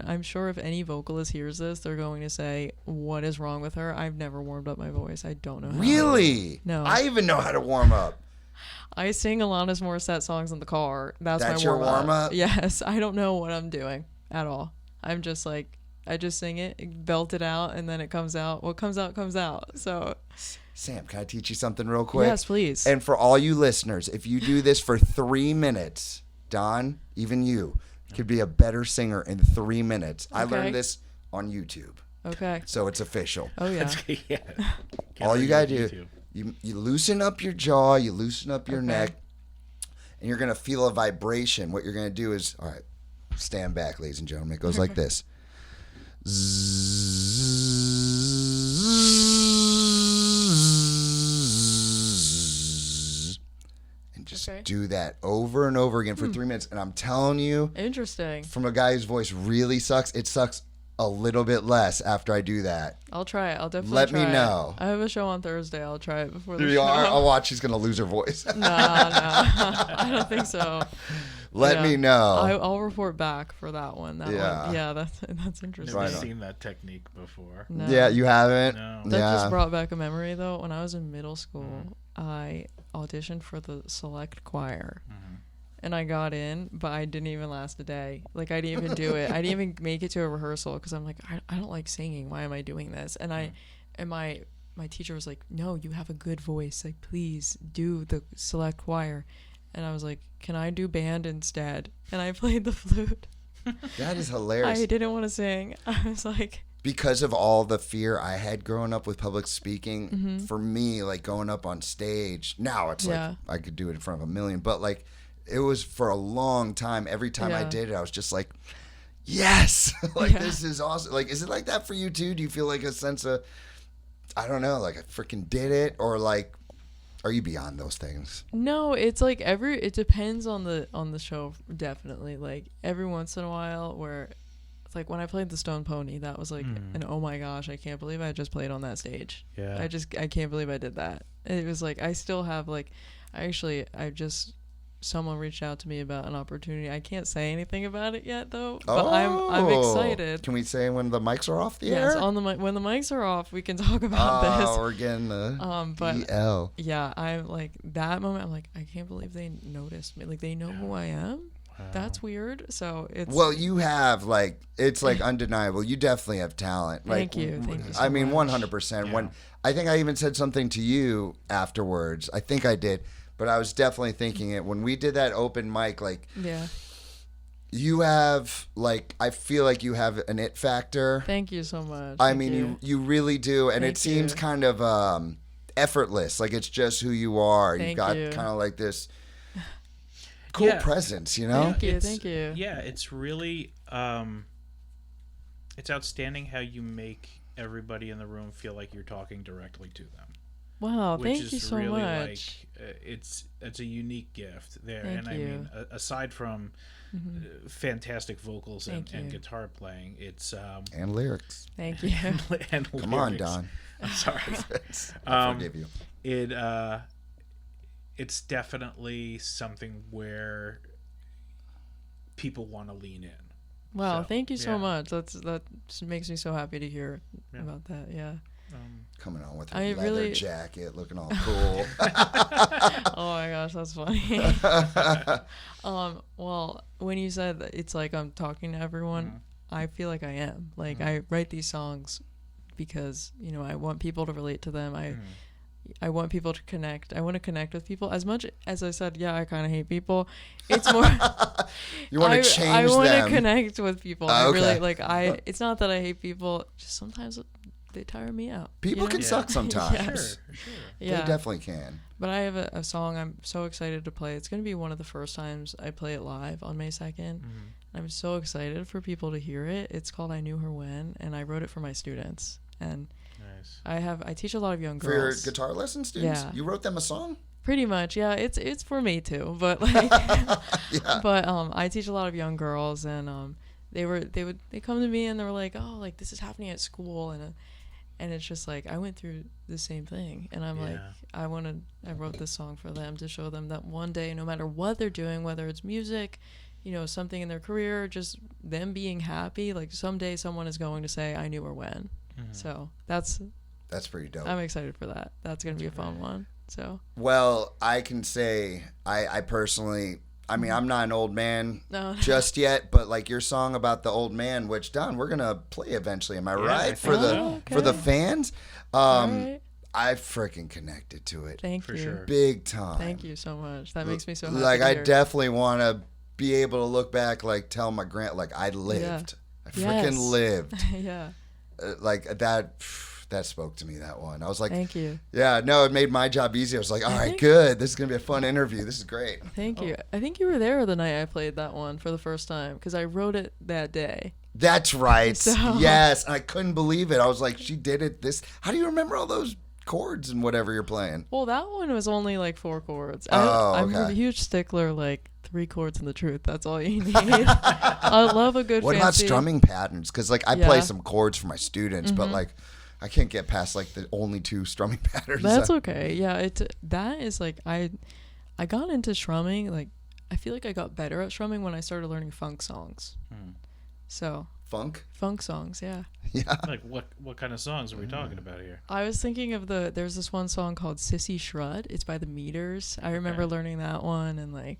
I'm sure if any vocalist hears this, they're going to say, what is wrong with her? I've never warmed up my voice. I don't know how. Really? No. I even know how to warm up. I sing Alanis Morissette songs in the car. That's my your warm-up. warm-up? Yes. I don't know what I'm doing at all. I'm just like, I just sing it, belt it out, and then it comes out. What comes out, comes out. So, Sam, can I teach you something real quick? yes, please. And for all you listeners, if you do this for 3 minutes, Don, even you, could be a better singer in 3 minutes. I Okay. learned this on YouTube, Okay. so it's official. Oh, yeah. Yeah. All you gotta do, YouTube. you loosen up your jaw, you loosen up your neck, and you're gonna feel a vibration. What you're gonna do is, all right, stand back, ladies and gentlemen. It goes like this. And just do that over and over again for 3 minutes. And I'm telling you, Interesting. from a guy whose voice really sucks, it sucks a little bit less after I do that. I'll try it. I'll definitely Let try me it. know. I have a show on Thursday. I'll try it before the You show. are, I'll watch. She's gonna lose her voice. No, I don't think so. Let Yeah. me know. I'll report back for that one. Yeah. One. Yeah, that's interesting. Never Right on. seen that technique before. No. Yeah, you haven't. No. That Yeah. just brought back a memory though. When I was in middle school, I auditioned for the select choir. And I got in, but I didn't even last a day. Like, I didn't even do it. I didn't even make it to a rehearsal because I'm like, I don't like singing. Why am I doing this? And my teacher was like, no, you have a good voice. Like, please do the select choir. And I was like, can I do band instead? And I played the flute. That is hilarious. I didn't want to sing. I was like, Because of all the fear I had growing up with public speaking, for me, like going up on stage, now it's Yeah. like I could do it in front of a million, but like it was for a long time. Every time I Yeah. did it, I was just like, yes, like Yeah. this is awesome. Like, is it like that for you too? Do you feel like a sense of, I don't know, like I freaking did it, or like, are you beyond those things? no, it's like it depends on the show, definitely. Like, every once in a while where it's like when I played the Stone Pony, that was like an oh my gosh, I can't believe I just played on that stage. Yeah. I can't believe I did that. It was like I still have like I just someone reached out to me about an opportunity. I can't say anything about it yet, though. But I'm excited. Can we say when the mics are off the air? Yes, when the mics are off, we can talk about this. We're getting the but EL. yeah, I'm like that moment. I'm like, I can't believe they noticed me. Like they know who I am. That's weird. So it's you have it's undeniable. You definitely have talent. Thank you so I mean, much. 100%. Yeah. When I think I even said something to you afterwards. I think I did, but I was definitely thinking it when we did that open mic. Yeah. You have I feel like you have an it factor. Thank you so much. I mean, you really do, and it seems kind of effortless. Like it's just who you are. You've got kind of like this cool presence, you know? Thank you. Yeah, it's really it's outstanding how you make everybody in the room feel like you're talking directly to them. Wow, thank you so really much. It's a unique gift there. Thank I you. mean, aside from fantastic vocals and guitar playing, it's and lyrics. Thank you. and Come on, Don. I'm sorry. I forgive you. It's definitely something where people want to lean in. Wow, thank you so much. That makes me so happy to hear about that. Yeah. Coming on with a leather jacket, looking all cool. Oh my gosh, that's funny. Well, when you said that it's like I'm talking to everyone, I feel like I am. Like I write these songs because I want people to relate to them. I want people to connect. I want to connect with people. As much as I said, I kind of hate people. It's more. You want to change I want them. to connect with people. Okay. I really it's not that I hate people. Just sometimes they tire me out. People can suck sometimes. Sure. Yeah. They definitely can. But I have a song I'm so excited to play. It's going to be one of the first times I play it live on May 2nd. I'm so excited for people to hear it. It's called I Knew Her When, and I wrote it for my students. And I teach a lot of young girls. For your guitar lesson students? Yeah. You wrote them a song? Pretty much, yeah. It's for me too, but but I teach a lot of young girls, and they come to me and they were like, oh, like this is happening at school, and it's just like I went through the same thing, and I'm like I wrote this song for them to show them that one day, no matter what they're doing, whether it's music, something in their career, just them being happy, like someday someone is going to say I knew her when. So that's pretty dope. I'm excited for that. That's gonna be a fun one. So well, I can say I personally, I mean, I'm not an old man just yet, but like your song about the old man, which Don, we're gonna play eventually. Am I right? For the fans, I freaking connected to it. Thank you. Sure. Big time. Thank you so much. That makes me so happy. Like I definitely want to be able to look back, like tell my I lived. I freaking lived. Yeah. Like that spoke to me, that one. I was like, thank you. Yeah, no, it made my job easier. I was like, all right, good. This is going to be a fun interview. This is great. Thank you. I think you were there the night I played that one for the first time because I wrote it that day. That's right. So. Yes. And I couldn't believe it. I was like, she did it. How do you remember all those chords and whatever you're playing? Well, that one was only like 4 chords. Oh, I'm a huge stickler, like 3 chords and the truth. That's all you need. I love a good What about strumming patterns? Because like I play some chords for my students, but like I can't get past like the only 2 strumming patterns. That's okay. Yeah, that is like I got into strumming. Like I feel like I got better at strumming when I started learning funk songs. So funk songs, yeah. Yeah. Like what kind of songs are we talking about here? I was thinking of there's this one song called Sissy Shrud. It's by the Meters. I remember learning that one, and like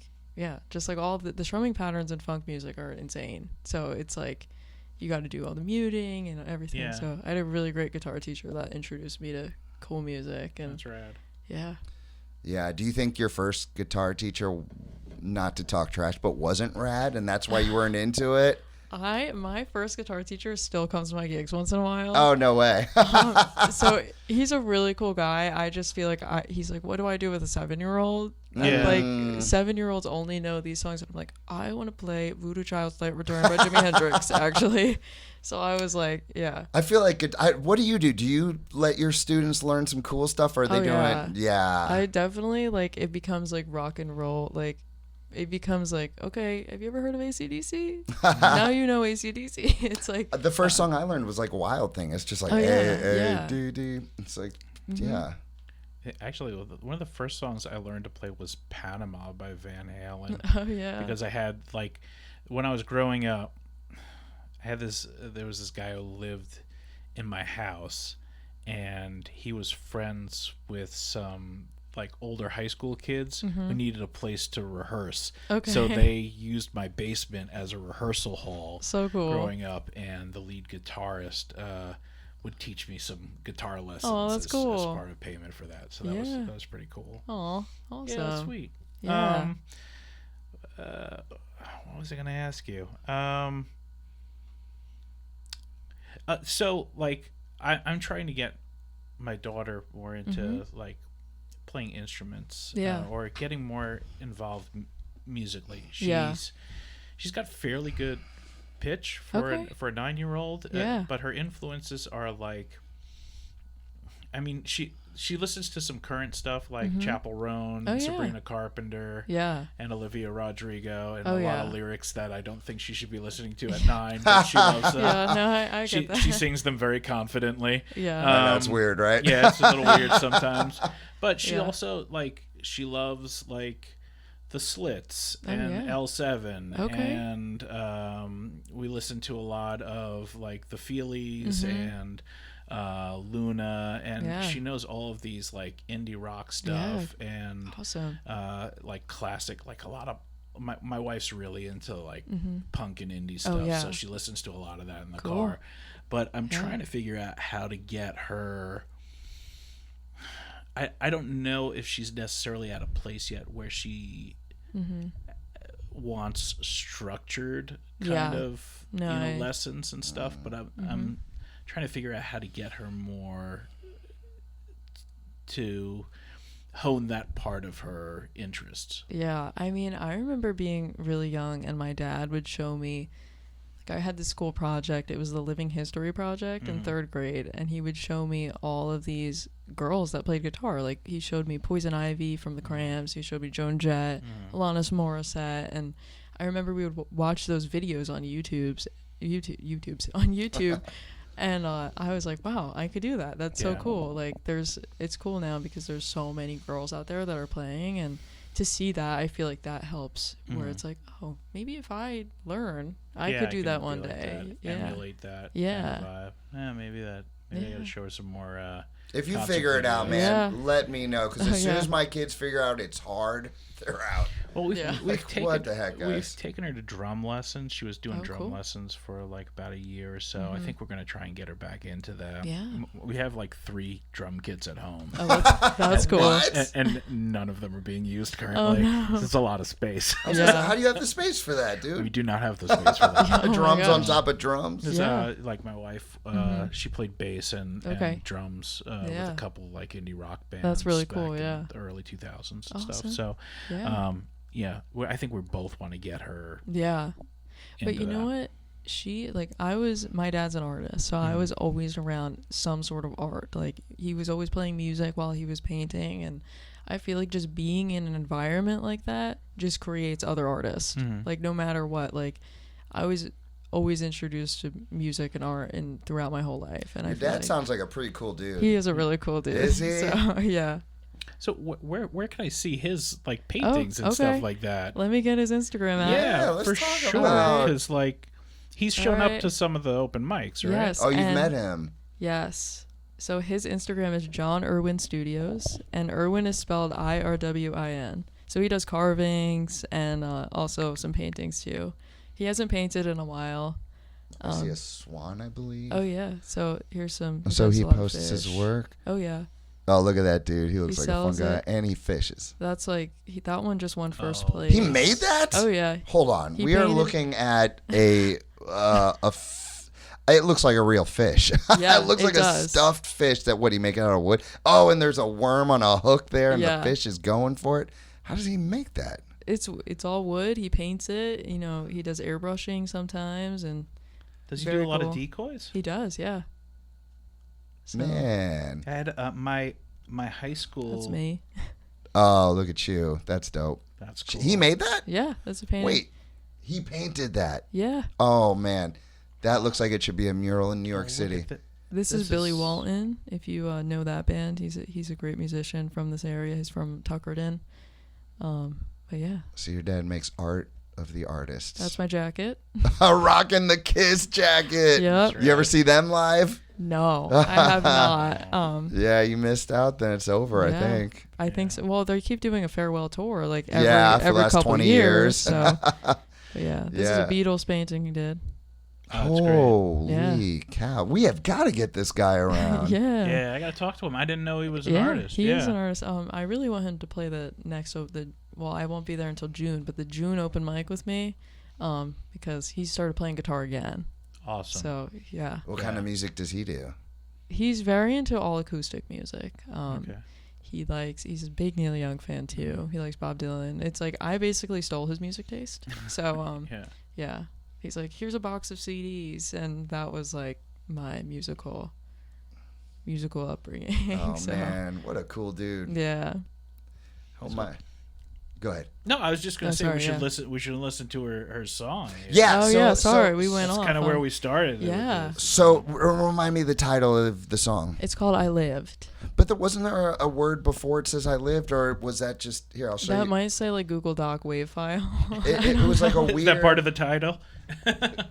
just like all the strumming patterns in funk music are insane. So it's like you got to do all the muting and everything. Yeah. So I had a really great guitar teacher that introduced me to cool music. And that's rad. Yeah. Yeah. Do you think your first guitar teacher, not to talk trash, but wasn't rad, and that's why you weren't into it? My first guitar teacher still comes to my gigs once in a while. Oh, no way. So he's a really cool guy. I just feel like he's like, what do I do with a 7-year-old? Yeah. Like 7-year-olds only know these songs. And I'm like, I want to play Voodoo Child's Late Return by Jimi Hendrix, actually. So I was like, yeah. I feel like what do? Do you let your students learn some cool stuff? Or are they doing it? Yeah. I definitely like it becomes like rock and roll. Like it becomes like, okay, have you ever heard of AC/DC? Now you know AC/DC. It's like the first song I learned was like Wild Thing. It's just like yeah. do. It's like yeah. Actually, one of the first songs I learned to play was Panama by Van Halen. Oh yeah. Because I had, like, when I was growing up, there was this guy who lived in my house, and he was friends with some like older high school kids who needed a place to rehearse. Okay. So they used my basement as a rehearsal hall. So cool. Growing up, and the lead guitarist would teach me some guitar lessons that's as cool. part of payment for that. So that was pretty cool. Oh, awesome. Yeah, that's sweet. Yeah. What was I going to ask you? So, like, I'm trying to get my daughter more into like playing instruments, or getting more involved musically. She's got fairly good pitch for a 9-year-old, but her influences are like, I mean, she listens to some current stuff like Chappell Roan, Sabrina Carpenter, and Olivia Rodrigo, and a lot of lyrics that I don't think she should be listening to at 9, but she loves them. Yeah, no, I get that. She sings them very confidently. Yeah. That's weird, right? Yeah, it's a little weird sometimes. But she also, like, she loves, like, the Slits and L7, and we listen to a lot of, like, the Feelies and Luna, and she knows all of these, like, indie rock stuff and awesome. Like classic, like a lot of my wife's really into like punk and indie stuff, so she listens to a lot of that in the car. But I'm trying to figure out how to get her. I don't know if she's necessarily at a place yet where she wants structured kind of lessons and stuff, but I'm trying to figure out how to get her more to hone that part of her interests. Yeah, I mean, I remember being really young and my dad would show me, like, I had this school project. It was the Living History project in 3rd grade, and he would show me all of these girls that played guitar. Like, he showed me Poison Ivy from the Cramps, he showed me Joan Jett, Alanis Morissette, and I remember we would watch those videos on YouTube. And I was like, wow, I could do that. That's so cool. Like, it's cool now because there's so many girls out there that are playing, and to see that, I feel like that helps, where it's like, oh, maybe if I learn, I could do that one day. Emulate that. Yeah. Maybe I gotta show her some more. If you figure it out, man, let me know, because as soon as my kids figure out it's hard, they're out. Well, we've taken, what the heck, guys? We've taken her to drum lessons. She was doing drum lessons for like about a year or so. I think we're going to try and get her back into that. Yeah. We have like 3 drum kits at home. Oh, that's cool. And none of them are being used currently. Oh, no. It's a lot of space. How do you have the space for that, dude? We do not have the space for that. Drums on top of drums? Like my wife, she played bass and drums with a couple like indie rock bands. That's really cool, back in the early 2000s and stuff. So, I think we both want to get her. Yeah. But you know what? My dad's an artist, so I was always around some sort of art. Like, he was always playing music while he was painting, and I feel like just being in an environment like that just creates other artists. Like, no matter what, like, I was always introduced to music and art and throughout my whole life. And Your dad sounds like a pretty cool dude. He is a really cool dude. Is he? So, yeah. So where can I see his like paintings and stuff like that? Let me get his Instagram out. Yeah, let's for talk sure. about- Because like he's shown up to some of the open mics, right? Yes. Oh, you've met him. Yes. So his Instagram is John Irwin Studios, and Irwin is spelled IRWIN. So he does carvings and also some paintings too. He hasn't painted in a while. I see a swan, I believe. Oh yeah. So here's some. So he posts his work. Oh yeah. Oh, look at that dude. He looks like a fun sells guy. it. And he fishes. That's like that one just won first place. He made that? Oh yeah. Hold on. He We are painted- looking at it looks like a real fish. Yeah, it looks it like does. a stuffed fish that he make out of wood. Oh, and there's a worm on a hook there, and Yeah. the fish is going for it. How does he make that? It's all wood. He paints it. You know, he does airbrushing sometimes, and Does he very do a lot of cool. decoys? He does, yeah. So, Man. I had my high school. that's me. Oh, look at you. That's dope. That's cool. He made that? Yeah, that's a painting. Wait. He painted that. Yeah. Oh, man. That looks like it should be a mural in New York Look City. at This is Billy Walton. If you know that band, he's a great musician from this area. He's from Tuckerton. But yeah. So your dad makes art of the artists. That's my jacket. Rocking the Kiss jacket. Yep. You ever see them live? No, I have not. Yeah, you missed out. Then it's over. Yeah, I think. I think so. Well, they keep doing a farewell tour like every, for the every last couple 20 years. years. So, but yeah, this is a Beatles painting he did. Holy cow! We have got to get this guy around. Yeah, I got to talk to him. I didn't know he was an artist. He is an artist. I really want him to play the next well, I won't be there until June, but the June open mic with me, because he started playing guitar again. Awesome. So yeah. What kind of music does he do? He's very into all acoustic music. Okay. He's a big Neil Young fan too. He likes Bob Dylan. It's like I basically stole his music taste. So yeah. He's like, here's a box of CDs, and that was like my musical upbringing. Oh so, man, what a cool dude. Yeah. Oh my. Go ahead. No, I was just going to say sorry, we should listen to her song. Yeah. Sorry, we went off. That's kind of where we started. Yeah. So remind me the title of the song. It's called "I Lived." But wasn't there a word before it says "I lived," or was that just here? I'll show you. That might say like Google Doc wave file. It was like a weird. Is that part of the title?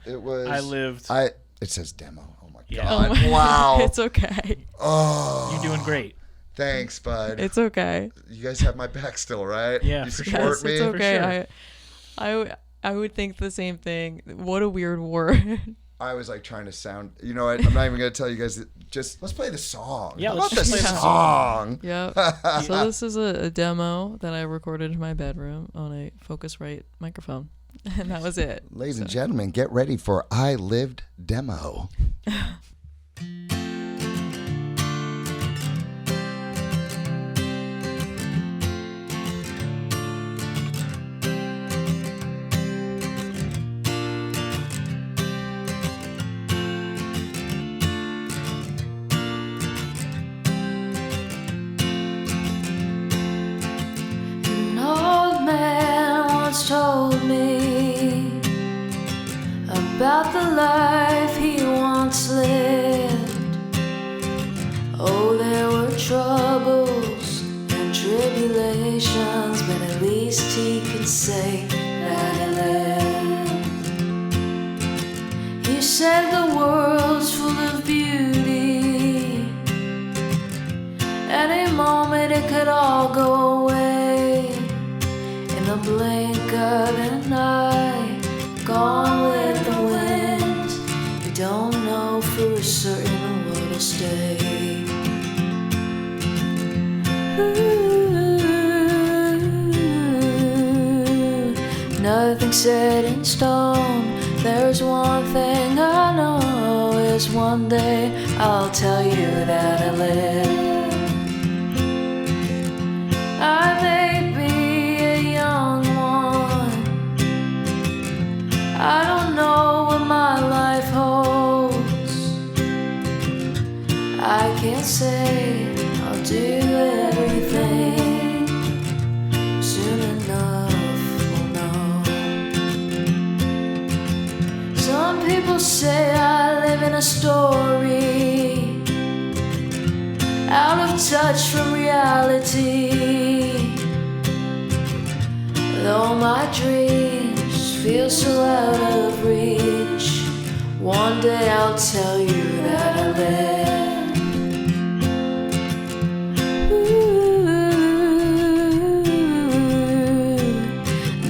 It was. I lived. It says demo. Oh my Yeah. god! Wow. It's okay. Oh. You're doing great. Thanks, bud. It's okay. You guys have my back still, right? Yeah, You for support sure. me. It's okay. sure. I would think the same thing. What a weird word. I was like trying to sound. You know what? I'm not even gonna tell you guys. Just let's play the song. Yeah, How let's about just the play the song? Yep. So this is a demo that I recorded in my bedroom on a Focusrite microphone, and that was it. Ladies and gentlemen, get ready for "I Lived" demo. Told me about the life he once lived. Oh, there were troubles and tribulations, but at least he could say that he lived. He said the world's full of beauty. Any moment it could all go away. In the blink of an eye, gone with the wind. You don't know for certain what'll stay. Ooh, nothing set in stone. There's one thing I know is one day I'll tell you that I live. I may be a young one. I don't know what my life holds. I can't say I'll do everything. Soon enough we'll know. Some people say I live in a story, out of touch from reality. Though my dreams feel so out of reach, one day I'll tell you that I lived. Ooh,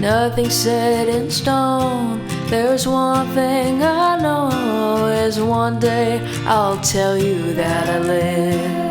nothing set in stone. There's one thing I know is one day I'll tell you that I lived.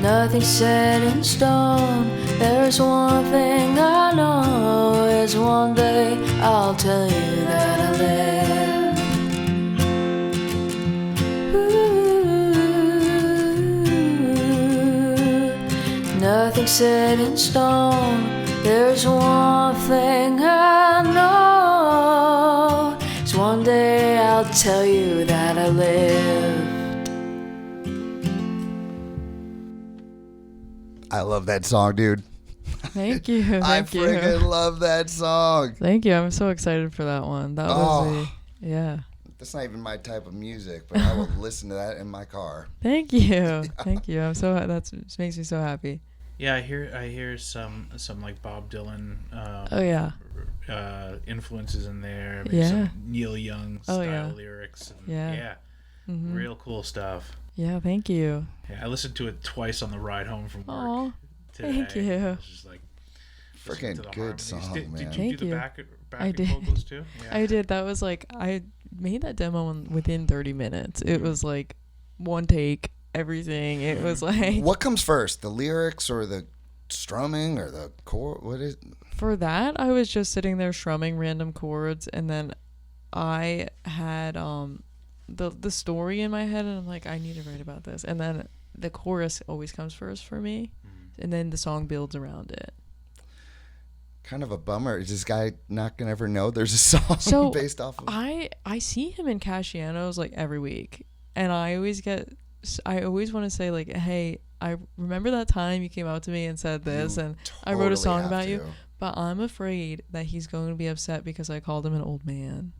Nothing's set in stone. There's one thing I know, is one day I'll tell you that I live. Ooh, nothing's set in stone. There's one thing I know, is one day I'll tell you that I live. I love that song, dude. Thank you. I Thank you. freaking love that song. Thank you. I'm so excited for that one. That was yeah. That's not even my type of music, but I will listen to that in my car. Thank you. Thank you. I'm so it makes me so happy. Yeah, I hear some like Bob Dylan. Oh yeah. Influences in there. Maybe Yeah. some Neil Young style yeah. lyrics. And Yeah. Mm-hmm. Real cool stuff. Yeah. Thank you. Yeah, I listened to it twice on the ride home from work. Aw, today. thank you. It was just like listening Freaking to the good harmonies. song, Did man. you Thank do the you. backing did. vocals too? Yeah. I did. That was like I made that demo within 30 minutes. It was like one take, everything. It was like What comes first, the lyrics or the strumming or the chord? What is? for that I was just sitting there strumming random chords, and then I had the story in my head, and I'm like, I need to write about this, and then the chorus always comes first for me, and then the song builds around it. Kind of a bummer. Is this guy not gonna ever know there's a song So based off of? I see him in Casciano's like every week, and I always want to say like, hey, I remember that time you came out to me and said this, You and I wrote a totally song have about you, to. but I'm afraid that he's going to be upset because I called him an old man.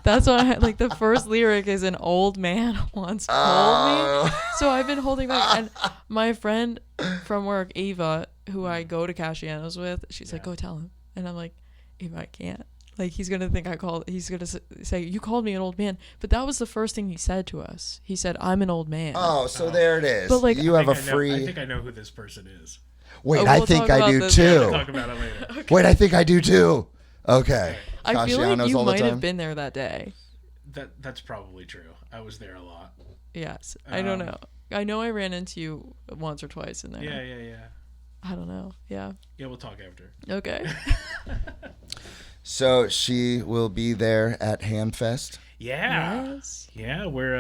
That's why like the first lyric is an old man once told me. So I've been holding back, and my friend from work, Ava, who I go to Casciano's with, she's like, go tell him, and I'm like, Ava, I can't. Like, he's gonna think he's gonna say, you called me an old man. But that was the first thing he said to us. He said, I'm an old man. Oh, so there it is. But, like, you have a I free. think I know who this person is. Wait, Oh, I we'll think talk I about do this too. We'll talk about it later. Wait, I think I do too. Okay. I feel like Casciano's you all the might time? have been there that day. That's probably true. I was there a lot. Yes. I don't know. I know I ran into you once or twice in there. Yeah. I don't know. Yeah. Yeah, we'll talk after. Okay. So she will be there at Hamfest. Yeah. Yes. Yeah, we're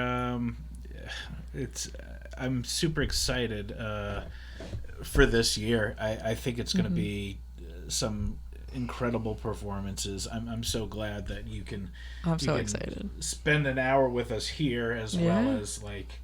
I'm super excited for this year. I think it's going to be some incredible performances. I'm so glad that you can excited. Spend an hour with us here as well Yeah. as like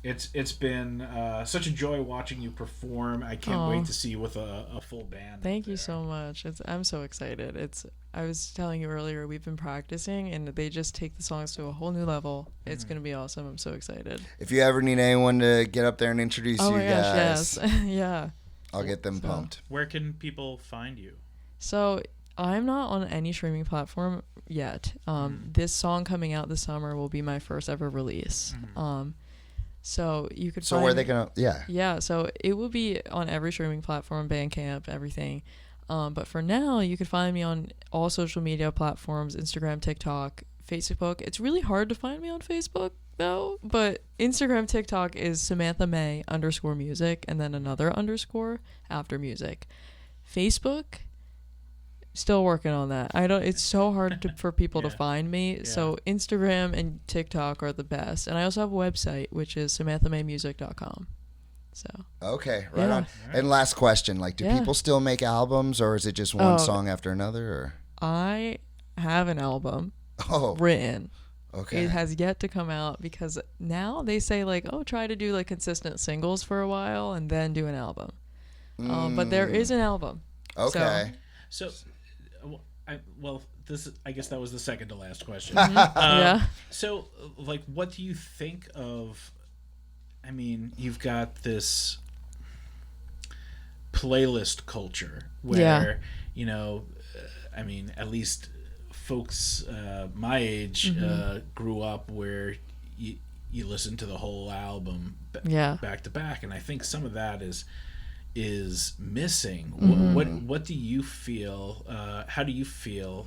it's been such a joy watching you perform. I can't wait to see you with a full band. Thank you so much. I'm so excited. I was telling you earlier, we've been practicing, and they just take the songs to a whole new level. It's going to be awesome. I'm so excited. If you ever need anyone to get up there and introduce Oh you my guys, gosh, yes. Yeah. I'll get them pumped. Where can people find you? So I'm not on any streaming platform yet. This song coming out this summer will be my first ever release. So you could So find where are they gonna? Yeah. Yeah, so it will be on every streaming platform, Bandcamp, everything. But for now, you can find me on all social media platforms, Instagram, TikTok, Facebook. It's really hard to find me on Facebook, though. But Instagram, TikTok is Samantha May _music, and then another underscore after music. Facebook, still working on that. It's so hard for people to find me. Yeah. So Instagram and TikTok are the best. And I also have a website, which is samanthamaymusic.com. So Okay, right Yeah. on. And last question: like, do Yeah. people still make albums, or is it just one song after another? Or I have an album oh, written. okay. It has yet to come out because now they say like, oh, try to do like consistent singles for a while and then do an album. But there is an album. Okay. So, I guess that was the second to last question. Yeah. So, like, what do you think of? I mean, you've got this playlist culture where I mean, at least folks my age grew up where you listen to the whole album back to back, and I think some of that is missing. What do you feel? How do you feel?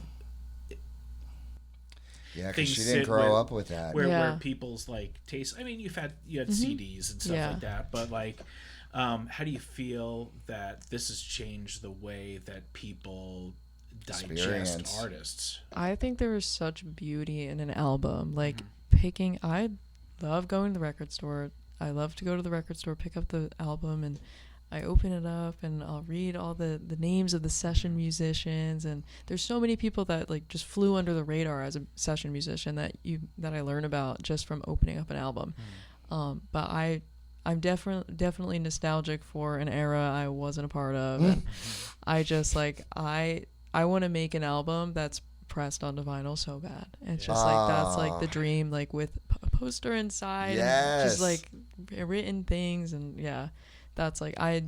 Yeah, because things she didn't sit grow with- up with that. where people's like taste. I mean, you had CDs and stuff Yeah. like that, but like, how do you feel that this has changed the way that people digest Experience. artists? I think there is such beauty in an album. Like Mm-hmm. I love going to the record store. I love to go to the record store, pick up the album, and I open it up and I'll read all the names of the session musicians. And there's so many people that like just flew under the radar as a session musician that I learn about just from opening up an album. But I'm definitely nostalgic for an era I wasn't a part of. And I just like, I want to make an album that's pressed onto vinyl so bad. It's just like, that's like the dream, like with a poster inside, and just like written things. And yeah, that's like, I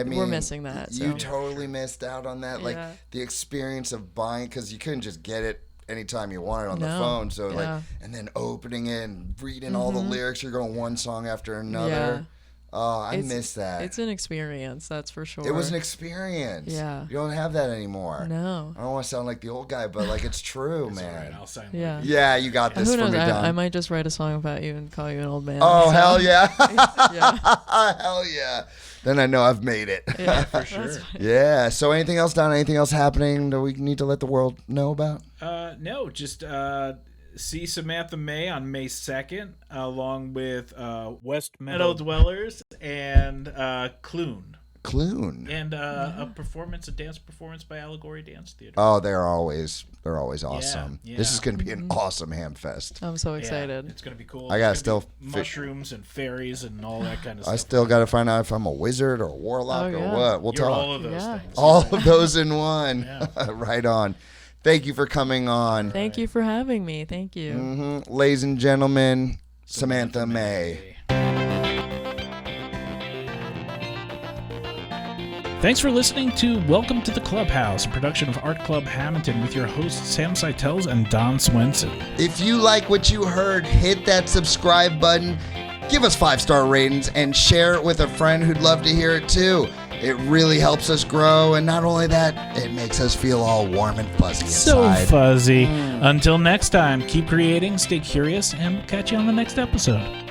mean, we're missing that. You So. totally missed out on that. Like the experience of buying, because you couldn't just get it anytime you wanted on the phone. So like, and then opening it and reading all the lyrics, you're going one song after another. Yeah. Oh, I miss that. It's an experience, that's for sure. It was an experience. Yeah. You don't have that anymore. No. I don't want to sound like the old guy, but like it's true, It's all man. right, I'll sign Yeah. Yeah, you got this Who for knows? me, Don. I might just write a song about you and call you an old man. Oh, so. hell yeah. Yeah. Hell yeah. Then I know I've made it. Yeah, for sure. Yeah. So anything else, Don? Anything else happening that we need to let the world know about? No, just see Samantha May on May 2nd, along with West Meadow Dwellers and Clune. Clune. And a dance performance by Allegory Dance Theater. Oh, they're always awesome. Yeah. This is going to be an awesome ham fest. I'm so Yeah, excited. it's going to be cool. I gotta It's gonna still be mushrooms and fairies and all that kind of stuff. I still got to find out if I'm a wizard or a warlock Oh, or yeah. what. We'll You're talk. all of those Yeah. things. All of those in one. Yeah. Right on. Thank you for coming on. Thank you for having me. Thank you. Ladies and gentlemen, Samantha May. Thanks for listening to Welcome to the Clubhouse, a production of Art Club Hammonton with your hosts Sam Seitels and Don Swenson. If you like what you heard, hit that subscribe button, give us 5-star ratings, and share it with a friend who'd love to hear it too. It really helps us grow, and not only that, it makes us feel all warm and fuzzy inside. So fuzzy. Until next time, keep creating, stay curious, and we'll catch you on the next episode.